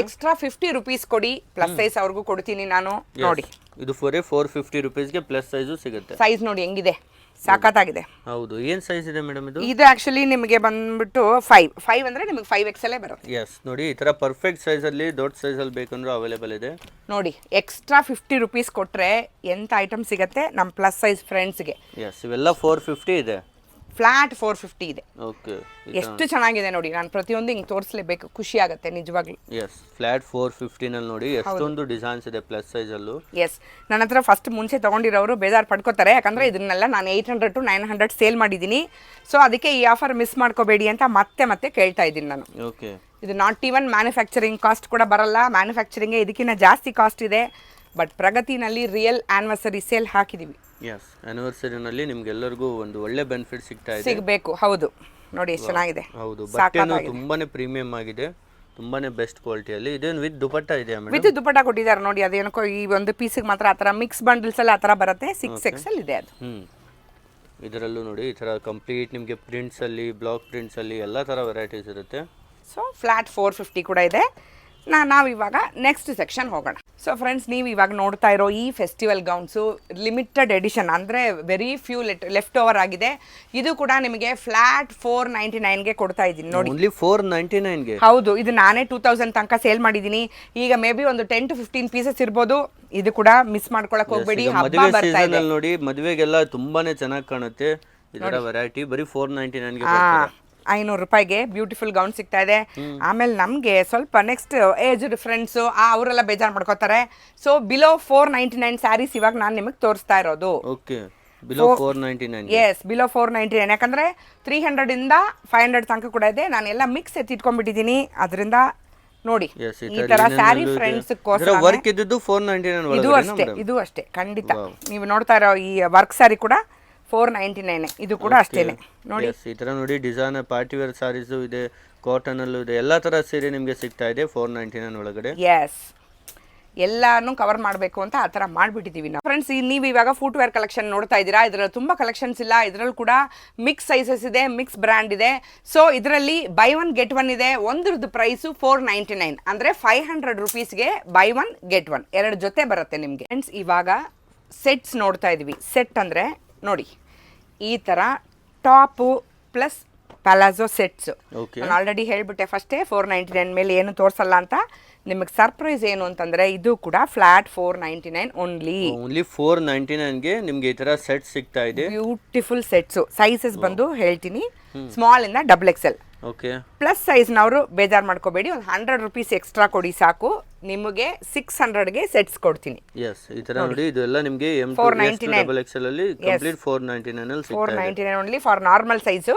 ಎಕ್ಸ್ಟ್ರಾ 50 ರುಪೀಸ್ ಕೊಡಿ, ಪ್ಲಸ್ ಸೈಜ್ ಅವ್ರಿಗೂ ಕೊಡ್ತೀನಿ ನಾನು ನೋಡಿ. ಇದು 450 ರುಪೀಸ್ಗೆ ಪ್ಲಸ್ ಸೈಜು ಸಿಗುತ್ತೆ. ಸೈಜ್ ನೋಡಿ ಹೆಂಗಿದೆ, ಸಾಕಾಗಿದೆ. ಹೌದು, ಏನ್ ಸೈಜ್ ಇದೆ ಮೇಡಮ್ ಇದು? ಇದು ಆಕ್ಚುಲಿ ನಿಮಗೆ ಬಂದ್ಬಿಟ್ಟು 5 ಅಂದ್ರೆ ನಿಮಗೆ 5XL ಬರುತ್ತೆ. ಎಸ್, ನೋಡಿ, ಈ ತರ ಪರ್ಫೆಕ್ಟ್ ಸೈಜ್ ಅಲ್ಲಿ, ದೊಡ್ಡ ಸೈಜ್ ಅಲ್ಲಿ ಬೇಕಂದ್ರೂ ಅವೈಲೇಬಲ್ ಇದೆ ನೋಡಿ. ಎಕ್ಸ್ಟ್ರಾ 50 ರುಪೀಸ್ ಕೊಟ್ರೆ ಎಂತ ಐಟಮ್ ಸಿಗುತ್ತೆ ನಮ್ಮ ಪ್ಲಸ್ ಸೈಜ್ ಫ್ರೆಂಡ್ಸ್ಗೆ. ಎಸ್, ಇವೆಲ್ಲ 450 ಇದೆ, ಫ್ಲಾಟ್ 450 ಇದೆ. ಓಕೆ, ಎಷ್ಟು ಚೆನ್ನಾಗಿದೆ ನೋಡಿ. ನಾನು ಪ್ರತಿಯೊಂದು ಹಿಂಗೆ ತೋರಿಸಲೇಬೇಕು, ಖುಷಿ ಆಗುತ್ತೆ ನಿಜವಾಗ್ಲೂ. ಎಸ್, ಫ್ಲಾಟ್ 450 ನಲ್ಲಿ ನೋಡಿ ಎಷ್ಟೊಂದು ಡಿಸೈನ್ಸ್ ಇದೆ ಪ್ಲಸ್ ಸೈಜ್ ಅಲ್ಲೂ. ಎಸ್, ನನ್ನ ಹತ್ರ ಫಸ್ಟ್ ಮುಂಚೆ ತಗೊಂಡಿರೋರು ಬೇಜಾರು ಪಡ್ಕೋತಾರೆ, ಯಾಕಂದ್ರೆ ಇದನ್ನೆಲ್ಲ ನಾನು 800 to 900 ಸೇಲ್ ಮಾಡಿದ್ದೀನಿ. ಸೊ ಅದಕ್ಕೆ ಈ ಆಫರ್ ಮಿಸ್ ಮಾಡ್ಕೋಬೇಡಿ ಅಂತ ಮತ್ತೆ ಕೇಳ್ತಾ ಇದ್ದೀನಿ ನಾನು. ಓಕೆ, ಇದು ನಾಟ್ ಈವನ್ ಮ್ಯಾನುಫ್ಯಾಕ್ಚರಿಂಗ್ ಕಾಸ್ಟ್ ಕೂಡ ಬರಲ್ಲ, ಮ್ಯಾನುಫ್ಯಾಕ್ಚರಿಂಗ್ ಇದಕ್ಕಿಂತ ಜಾಸ್ತಿ ಕಾಸ್ಟ್ ಇದೆ. ಬಟ್ ಪ್ರಗತಿನಲ್ಲಿ ರಿಯಲ್ ಆನಿವರ್ಸರಿ ಸೇಲ್ ಹಾಕಿದೀವಿ. ಎಸ್, ಆನಿವರ್ಸರಿನಲ್ಲಿ ನಿಮ್ಗೆಲ್ಲರಿಗೂ ಒಂದು ಒಳ್ಳೆ ಬೆನಿಫಿಟ್ ಸಿಗ್ತಾ ಇದೆ, ಸಿಗಬೇಕು. ಹೌದು ನೋಡಿ, ಎಷ್ಟು ಚೆನ್ನಾಗಿದೆ. ಹೌದು, ಬಟ್ಟೆನೂ ತುಂಬಾನೇ ಪ್ರೀಮಿಯಂ ಆಗಿದೆ, ತುಂಬಾನೇ ಬೆಸ್ಟ್ ಕ್ವಾಲಿಟಿಯಲ್ಲಿ. ಇದೇನು ವಿತ್ ದುಪಟ್ಟ ಇದೆಯಾ ಮೇಡಮ್? ವಿತ್ ದುಪಟ್ಟ ಕೊಟ್ಟಿದ್ದಾರೆ ನೋಡಿ. ಅದೇನೋ ಈ ಒಂದು ಪೀಸಿಗೆ ಮಾತ್ರ ಆ ಥರ ಮಿಕ್ಸ್ ಬಂಡಲ್ಸ್ ಅಲ್ಲಿ ಆ ಥರ ಬರುತ್ತೆ. 6XL ಇದೆ ಅದು. ಇದರಲ್ಲೂ ನೋಡಿ ಈ ಥರ ಕಂಪ್ಲೀಟ್ ನಿಮಗೆ ಪ್ರಿಂಟ್ಸ್ ಅಲ್ಲಿ, ಬ್ಲಾಕ್ ಪ್ರಿಂಟ್ಸ್ ಅಲ್ಲಿ ಎಲ್ಲ ಥರ ವೆರೈಟೀಸ್ ಇರುತ್ತೆ. ಸೊ ಫ್ಲಾಟ್ 450 ಕೂಡ ಇದೆ. ನಾವಿವಾಗ ನೆಕ್ಸ್ಟ್ ಸೆಕ್ಷನ್ ಹೋಗೋಣ. ಸೊ ಫ್ರೆಂಡ್ಸ್, ನೀವು ಇವಾಗ ನೋಡ್ತಾ ಇರೋ ಈ ಫೆಸ್ಟಿವಲ್ ಗೌನ್ಸು ಲಿಮಿಟೆಡ್ ಎಡಿಷನ್, ಅಂದರೆ ವೆರಿ ಫ್ಯೂ ಲೆಫ್ಟ್ ಓವರ್ ಆಗಿದೆ. ಇದು ಕೂಡ ನಿಮಗೆ ಫ್ಲಾಟ್ 499ಗೆ ಕೊಡ್ತಾ ಇದ್ದೀನಿ ನೋಡಿ. ಓನ್ಲಿ 499ಗೆ? ಹೌದು, ಇದು ನಾನೇ 2000 ತನಕ ಸೇಲ್ ಮಾಡಿದ್ದೀನಿ. ಈಗ ಮೇ ಬಿ ಒಂದು 10 to 15 ಪೀಸಸ್ ಇರ್ಬೋದು. ಇದು ಕೂಡ ಮಿಸ್ ಮಾಡ್ಕೊಳಕ್ ಹೋಗ್ಬೇಡಿ, ಹಬ್ಬ ಬರ್ತಾ ಇದೆ ನೋಡಿ. ಮದುವೆಗೆಲ್ಲ ತುಂಬಾನೇ ಚೆನ್ನಾಗಿ ಕಾಣುತ್ತೆ ಇದರ ವೆರೈಟಿ. ಬರೀ 499ಗೆ 500 ರೂಪಾಯಿಗೆ ಬ್ಯೂಟಿಫುಲ್ ಗೌನ್ ಸಿಗ್ತಾ ಇದೆ. ಆಮೇಲೆ ನಮಗೆ ಸ್ವಲ್ಪ ನೆಕ್ಸ್ಟ್ ಏಜ್ ಫ್ರೆಂಡ್ಸು ಅವರೆಲ್ಲ ಬೇಜಾರು ಮಾಡ್ಕೋತಾರೆ. ಸೊ ಬಿಲೋ 499 ಸ್ಯಾರೀಸ್ ಇವಾಗ ನಾನು ನಿಮಗೆ ತೋರಿಸ್ತಾ ಇರೋದು. Okay, below 499. Yes below 499. ಯಾಕಂದ್ರೆ 300 ಇಂದ 500 ತನಕ ಕೂಡ ಇದೆ. ನಾನೆಲ್ಲ ಮಿಕ್ಸ್ ಎತ್ತಿಟ್ಕೊಂಡ್ಬಿಟ್ಟಿದ್ದೀನಿ. ಅದರಿಂದ ನೋಡಿ ಈ ತರ ಸ್ಯಾರಿ ಫ್ರೆಂಡ್ಸ್ ವರ್ಕ್ ಇದ್ದು 499 ಇದು ಅಷ್ಟೇ, ಇದು ಅಷ್ಟೇ ಖಂಡಿತ. ನೀವು ನೋಡ್ತಾ ಇರೋ ಈ ವರ್ಕ್ ಸ್ಯಾರಿ ಕೂಡ 499, ಇದು ಕೂಡ ಅಷ್ಟೇನೆ ನೋಡಿ. ಈ ತರ ನೋಡಿ ಡಿಸೈನ್ ಪಾರ್ಟಿ ವೇರ್ ಸಾರೀಸ್ ಇದೆ, ಕಾಟನ್ ಅಲ್ಲೂ ಇದೆ, ಎಲ್ಲಾ ತರ ಸೀರೆ ನಿಮಗೆ ಸಿಗ್ತಾ ಇದೆ 499 ಒಳಗಡೆ. ಎಸ್, ಎಲ್ಲಾನು ಕವರ್ ಮಾಡಬೇಕು ಅಂತ ಆ ಥರ ಮಾಡಿಬಿಟ್ಟಿದ್ದೀವಿ ನಾವು. ಫ್ರೆಂಡ್ಸ್, ನೀವು ಇವಾಗ ಫುಟ್ ವೇರ್ ಕಲೆಕ್ಷನ್ ನೋಡ್ತಾ ಇದ್ದೀರಾ. ಇದರಲ್ಲಿ ತುಂಬ ಕಲೆಕ್ಷನ್ಸ್ ಇಲ್ಲ. ಇದರಲ್ಲಿ ಕೂಡ ಮಿಕ್ಸ್ ಸೈಜಸ್ ಇದೆ, ಮಿಕ್ಸ್ ಬ್ರ್ಯಾಂಡ್ ಇದೆ. ಸೊ ಇದರಲ್ಲಿ ಬೈ ಒನ್ ಗೆಟ್ ಒನ್ ಇದೆ. ಒಂದ್ರದ್ದು ಪ್ರೈಸು 499, ಅಂದರೆ 500 ರುಪೀಸ್ಗೆ ಬೈ ಒನ್ ಗೆಟ್ ಒನ್ 2 ಜೊತೆ ಬರುತ್ತೆ ನಿಮಗೆ. ಫ್ರೆಂಡ್ಸ್, ಇವಾಗ ಸೆಟ್ಸ್ ನೋಡ್ತಾ ಇದ್ದೀವಿ. ಸೆಟ್ ಅಂದರೆ ನೋಡಿ ಈ ಥರ ಟಾಪು ಪ್ಲಸ್ ಪ್ಯಾಲಾಜೋ ಸೆಟ್ಸ್. ನಾನು ಆಲ್ರೆಡಿ ಹೇಳ್ಬಿಟ್ಟೆ ಫಸ್ಟೇ 499 ಮೇಲೆ ಏನು ತೋರಿಸಲ್ಲ ಅಂತ. ನಿಮಗೆ ಸರ್ಪ್ರೈಸ್ ಏನು ಅಂತಂದ್ರೆ ಇದು ಕೂಡ ಫ್ಲಾಟ್ 499 ಓನ್ಲಿ 499ಗೆ ನಿಮಗೆ ಈ ತರ ಸೆಟ್ ಸಿಗ್ತಾ ಇದೆ. Beautiful sets. ಸೈಜಸ್ ಬಂದು ಹೇಳ್ತೀನಿ, ಸ್ಮಾಲ್ ಇಂದ XXL. ಓಕೆ, ಪ್ಲಸ್ ಸೈಜ್ನವರು ಬೇಜಾರು ಮಾಡ್ಕೋಬೇಡಿ, ಒಂದು 100 ರುಪೀಸ್ ಎಕ್ಸ್ಟ್ರಾ ಕೊಡಿ ಸಾಕು, ನಿಮಗೆ 600ಗೆ ಸೆಟ್ಸ್ ಕೊಡ್ತೀನಿ. ಎಸ್, ಈ ತರ ನೋಡಿ ಇದೆಲ್ಲ ನಿಮಗೆ XXL ಅಲ್ಲಿ ಕಂಪ್ಲೀಟ್ 499 ಅಲ್ಲಿ ಸಿಗ್ತಾ ಇದೆ. 499 only for normal size.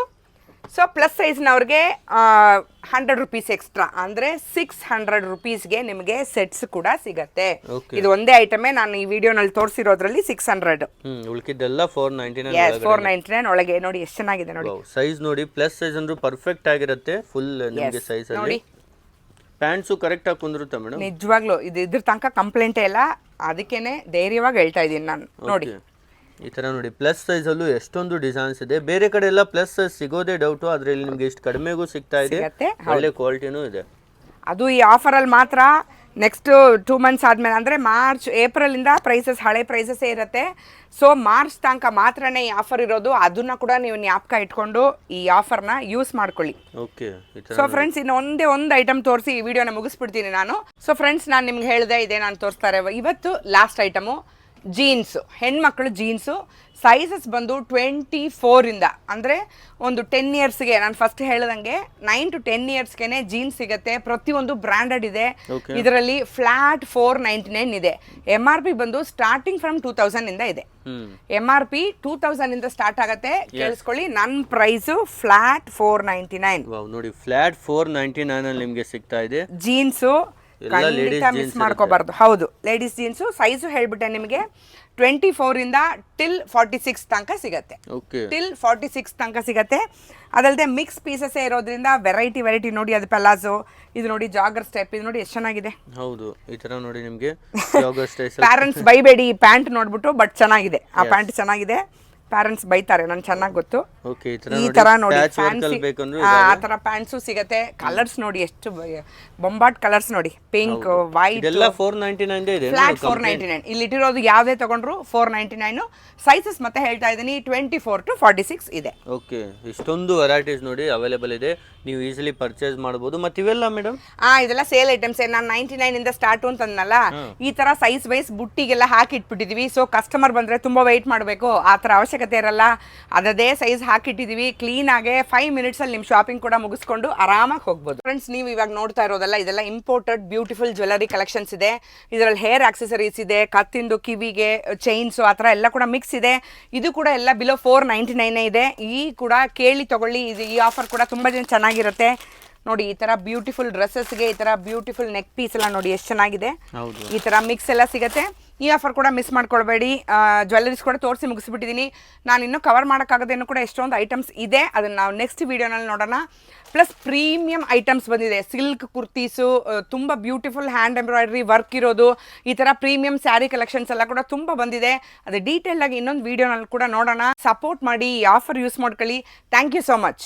So plus ಸೈಜ್ನವ್ರಿಗೆ 100 ರುಪೀಸ್ ಎಕ್ಸ್ಟ್ರಾ, ಅಂದರೆ 600 ರುಪೀಸ್ಗೆ ನಿಮಗೆ ಸೆಟ್ಸ್ ಕೂಡ ಸಿಗತ್ತೆ. ಇದು ಒಂದೇ ಐಟಮೇ ನಾನು ಈ ವಿಡಿಯೋನಲ್ಲಿ ತೋರಿಸಿರೋದ್ರಲ್ಲಿ 600. ಉಳ್ಕಿದ್ದೆಲ್ಲ 499. ಎಸ್, 499 ಒಳಗೆ ನೋಡಿ ಎಷ್ಟು ಚೆನ್ನಾಗಿದೆ ನೋಡಿ. ಸೈಜ್ ನೋಡಿ, ಪ್ಲಸ್ ಸೈಜ್ ಅಂದ್ರೆ ಪರ್ಫೆಕ್ಟ್ ಆಗಿರುತ್ತೆ. ಫುಲ್ ನಿಮಗೆ ಸೈಜ್ ಅಲ್ಲಿ ಪ್ಯಾಂಟ್ಸು ಕರೆಕ್ಟ್ ಆಗಿ ಕುಂದಿರುತ್ತೆ ಮೇಡಮ್. ನಿಜವಾಗ್ಲೂ ಇದು ಇದ್ರ ತನಕ ಕಂಪ್ಲೇಂಟೇ ಇಲ್ಲ, ಅದಕ್ಕೇನೆ ಧೈರ್ಯವಾಗಿ ಹೇಳ್ತಾ ಇದ್ದೀನಿ ನಾನು. ನೋಡಿ ಈ ತರ ನೋಡಿ, ಪ್ಲಸ್ ಸೈಜ್ ಅಲ್ಲೂ ಎಷ್ಟೊಂದು ಡಿಸೈನ್ಸ್ ಇದೆ. ಬೇರೆ ಕಡೆ ಎಲ್ಲ ಪ್ಲಸ್ ಸೈಜ್ ಸಿಗೋದೇ ಡೌಟು, ಆದ್ರೆ ಇಲ್ಲಿ ನಿಮ್ಗೆ ಇಷ್ಟು ಕಡಿಮೆಗೂ ಸಿಗ್ತಾ ಇದೆ, ಒಳ್ಳೆ ಕ್ವಾಲಿಟಿನೂ ಇದೆ. ಅದು ಈ ಆಫರಲ್ಲಿ ಮಾತ್ರ. ನೆಕ್ಸ್ಟ್ 2 ಮಂತ್ಸ್ ಆದಮೇಲೆ ಅಂದರೆ ಮಾರ್ಚ್ ಏಪ್ರಿಲಿಂದ ಪ್ರೈಸಸ್ ಹಳೆ ಪ್ರೈಸಸ್ಸೇ ಇರುತ್ತೆ. ಸೊ ಮಾರ್ಚ್ ತನಕ ಮಾತ್ರನೇ ಈ ಆಫರ್ ಇರೋದು. ಅದನ್ನ ಕೂಡ ನೀವು ಜ್ಞಾಪಕ ಇಟ್ಕೊಂಡು ಈ ಆಫರ್ನ ಯೂಸ್ ಮಾಡ್ಕೊಳ್ಳಿ. ಓಕೆ. ಸೊ ಫ್ರೆಂಡ್ಸ್, ಇನ್ನು ಒಂದು ಐಟಮ್ ತೋರಿಸಿ ಈ ವಿಡಿಯೋನ ಮುಗಿಸ್ಬಿಡ್ತೀನಿ ನಾನು. ಸೊ ಫ್ರೆಂಡ್ಸ್, ನಾನು ನಿಮ್ಗೆ ಹೇಳಿದೆ ಇದೇ ನಾನು ತೋರಿಸ್ತಾರೆ ಇವತ್ತು ಲಾಸ್ಟ್ ಐಟಮು ಜೀನ್ಸು. ಹೆಣ್ಮಕ್ಳು ಜೀನ್ಸು ಸೈಜಸ್ ಬಂದು 24 ಇಂದ, ಅಂದರೆ ಒಂದು 10 ಇಯರ್ಸ್ಗೆ, ನಾನು ಫಸ್ಟ್ ಹೇಳ್ದಂಗೆ 9 to 10 ಇಯರ್ಸ್ಗೆ ಜೀನ್ಸ್ ಸಿಗುತ್ತೆ. ಪ್ರತಿಯೊಂದು ಬ್ರ್ಯಾಂಡೆಡ್ ಇದೆ. ಇದರಲ್ಲಿ ಫ್ಲಾಟ್ 499 ಇದೆ. MRP ಬಂದು ಸ್ಟಾರ್ಟಿಂಗ್ ಫ್ರಮ್ 2000 ಇಂದ ಇದೆ. MRP 2000 ಇಂದ ಸ್ಟಾರ್ಟ್ ಆಗುತ್ತೆ. ಕೇಳಿಸ್ಕೊಳ್ಳಿ, ನನ್ನ ಪ್ರೈಸು ಫ್ಲಾಟ್ 499. ನೋಡಿ, ಫ್ಲಾಟ್ 499 ಅಲ್ಲಿ ನಿಮಗೆ ಸಿಗ್ತಾ ಇದೆ ಜೀನ್ಸು. ಖಂಡಿತ ಮಿಸ್ ಮಾಡ್ಕೋಬಾರ್ದು. ಹೌದು, ಲೇಡೀಸ್ ಜೀನ್ಸು. ಸೈಜು ಹೇಳ್ಬಿಟ್ಟೆ ನಿಮಗೆ 24 ಇಂದ ಟಿಲ್ 46 ತನಕ ಸಿಗತ್ತೆ. ಟಿಲ್ 46 ತನಕ ಸಿಗತ್ತೆ. ಅದಲ್ಲದೆ ಮಿಕ್ಸ್ ಪೀಸಸ್ ಇರೋದ್ರಿಂದ ವೆರೈಟಿ ನೋಡಿ. ಅದು ಪಲಾಜೋ, ಇದು ನೋಡಿ ಜಾಗರ್ ಸ್ಟೆಪ್, ಇದು ನೋಡಿ ಎಷ್ಟು ಚೆನ್ನಾಗಿದೆ. ಹೌದು, ಈ ತರ ನೋಡಿ ನಿಮಗೆ ಜಾಗರ್ ಸ್ಟೈಲ್. ಪ್ಯಾರೆಂಟ್ಸ್ ಬೈಬೇಡಿ ಈ ಪ್ಯಾಂಟ್ ನೋಡ್ಬಿಟ್ಟು, ಬಟ್ ಚೆನ್ನಾಗಿದೆ, ಆ ಪ್ಯಾಂಟ್ ಚೆನ್ನಾಗಿದೆ. ಪ್ಯಾರೆಂಟ್ಸ್ ಬೈತಾರೆ, ನನ್ ಚೆನ್ನಾಗಿ ಗೊತ್ತು. ಈ ತರ ನೋಡಿ ಆ ತರ ಪ್ಯಾಂಟ್ಸು ಸಿಗತ್ತೆ. ಕಲರ್ಸ್ ನೋಡಿ ಎಷ್ಟು ಬೊಂಬಾಟ್ ಕಲರ್ಸ್ ನೋಡಿ, ಪಿಂಕ್, ವೈಟ್, ಎಲ್ಲ 499 ಇದೆ. ಫ್ಲಾಟ್ 499. ಇಲ್ಲಿ ಇಟ್ಟಿರೋದು ಯಾವ್ದೇ ತಗೊಂಡ್ರು 499. ಸೈಜಸ್ ಮತ್ತೆ ಹೇಳ್ತಾ ಇದೀನಿ 24 to 46 ಇದೆ. ಓಕೆ, ಇಷ್ಟೊಂದು ವೆರೈಟೀಸ್ ನೋಡಿ ಅವೈಲೇಬಲ್ ಇದೆ, ನೀವು ಈಸಿಲಿ ಪರ್ಚೇಸ್ ಮಾಡಬಹುದು. ಮತ್ತೆ ಇವೆಲ್ಲ ಮೇಡಮ್ ಇದೆಲ್ಲ ಸೇಲ್ ಐಟಮ್ಸ್. ನಾನು 99 ಇಂದ ಸ್ಟಾರ್ಟ್ ಅಂತಂದಲ್ಲ, ಈ ತರ ಸೈಜ್ ವೈಸ್ ಬುಟ್ಟಿಗೆಲ್ಲ ಹಾಕಿ ಇಟ್ಬಿಟ್ಟಿದೀವಿ. ಸೊ ಕಸ್ಟಮರ್ ಬಂದ್ರೆ ತುಂಬಾ ವೆಯ್ಟ್ ಮಾಡಬೇಕು, ಆ ತರ ಅವಶ್ಯಕತೆ ಇರಲ್ಲ. ಅದೇ ಸೈಜ್ ಹಾಕಿಟ್ಟಿದೀವಿ ಕ್ಲೀನ್ ಆಗಿ 5 ಮಿನಿಟ್ಸ್ ಅಲ್ಲಿ ನಿಮ್ ಶಾಪಿಂಗ್ ಕೂಡ ಮುಗಿಸ್ಕೊಂಡು ಆರಾಮಾಗಿ ಹೋಗ್ಬೋದು. ಫ್ರೆಂಡ್ಸ್, ನೀವು ಇವಾಗ ನೋಡ್ತಾ ಇರೋದಲ್ಲ, ಇದೆಲ್ಲ ಇಂಪೋರ್ಟೆಡ್ ಬ್ಯೂಟಿಫುಲ್ ಜ್ಯುವೆಲರಿ ಕಲೆಕ್ಷನ್ಸ್ ಇದೆ. ಇದರಲ್ಲಿ ಹೇರ್ ಆಕ್ಸೆಸರೀಸ್ ಇದೆ, ಕತ್ತಿಂದು, ಕಿವಿಗೆ ಚೈನ್ಸ್, ಆ ಥರ ಎಲ್ಲ ಕೂಡ ಮಿಕ್ಸ್ ಇದೆ. ಇದು ಕೂಡ ಎಲ್ಲ ಬಿಲೋ 499 ಇದೆ. ಈ ಕೂಡ ಕೇಳಿ ತಗೊಳ್ಳಿ. ಈ ಆಫರ್ ಕೂಡ ತುಂಬಾ ಚೆನ್ನಾಗಿರುತ್ತೆ. ನೋಡಿ, ಈ ತರ ಬ್ಯೂಟಿಫುಲ್ ಡ್ರೆಸ್ಸಸ್ಗೆ ಈ ತರ ಬ್ಯೂಟಿಫುಲ್ ನೆಕ್ ಪೀಸ್ ಎಲ್ಲ ನೋಡಿ ಎಷ್ಟು ಚೆನ್ನಾಗಿದೆ. ಈ ತರ ಮಿಕ್ಸ್ ಎಲ್ಲ ಸಿಗುತ್ತೆ. ಈ ಆಫರ್ ಕೂಡ ಮಿಸ್ ಮಾಡ್ಕೊಳ್ಬೇಡಿ. ಜ್ಯುವೆಲ್ಲರೀಸ್ ಕೂಡ ತೋರಿಸಿ ಮುಗಿಸ್ಬಿಟ್ಟಿದ್ದೀನಿ. ನಾನು ಇನ್ನೂ ಕವರ್ ಮಾಡೋಕ್ಕಾಗದೇನು ಕೂಡ ಎಷ್ಟೊಂದು ಐಟಮ್ಸ್ ಇದೆ, ಅದನ್ನು ನಾವು ನೆಕ್ಸ್ಟ್ ವೀಡಿಯೋನಲ್ಲಿ ನೋಡೋಣ. ಪ್ಲಸ್ ಪ್ರೀಮಿಯಂ ಐಟಮ್ಸ್ ಬಂದಿದೆ. ಸಿಲ್ಕ್ ಕುರ್ತೀಸು, ತುಂಬ ಬ್ಯೂಟಿಫುಲ್ ಹ್ಯಾಂಡ್ ಎಂಬ್ರಾಯ್ಡ್ರಿ ವರ್ಕ್ ಇರೋದು, ಈ ಥರ ಪ್ರೀಮಿಯಂ ಸ್ಯಾರಿ ಕಲೆಕ್ಷನ್ಸ್ ಎಲ್ಲ ಕೂಡ ತುಂಬ ಬಂದಿದೆ. ಅದು ಡೀಟೇಲ್ ಆಗಿ ಇನ್ನೊಂದು ವೀಡಿಯೋನಲ್ಲಿ ಕೂಡ ನೋಡೋಣ. ಸಪೋರ್ಟ್ ಮಾಡಿ, ಈ ಆಫರ್ ಯೂಸ್ ಮಾಡ್ಕೊಳ್ಳಿ. Thank you so much.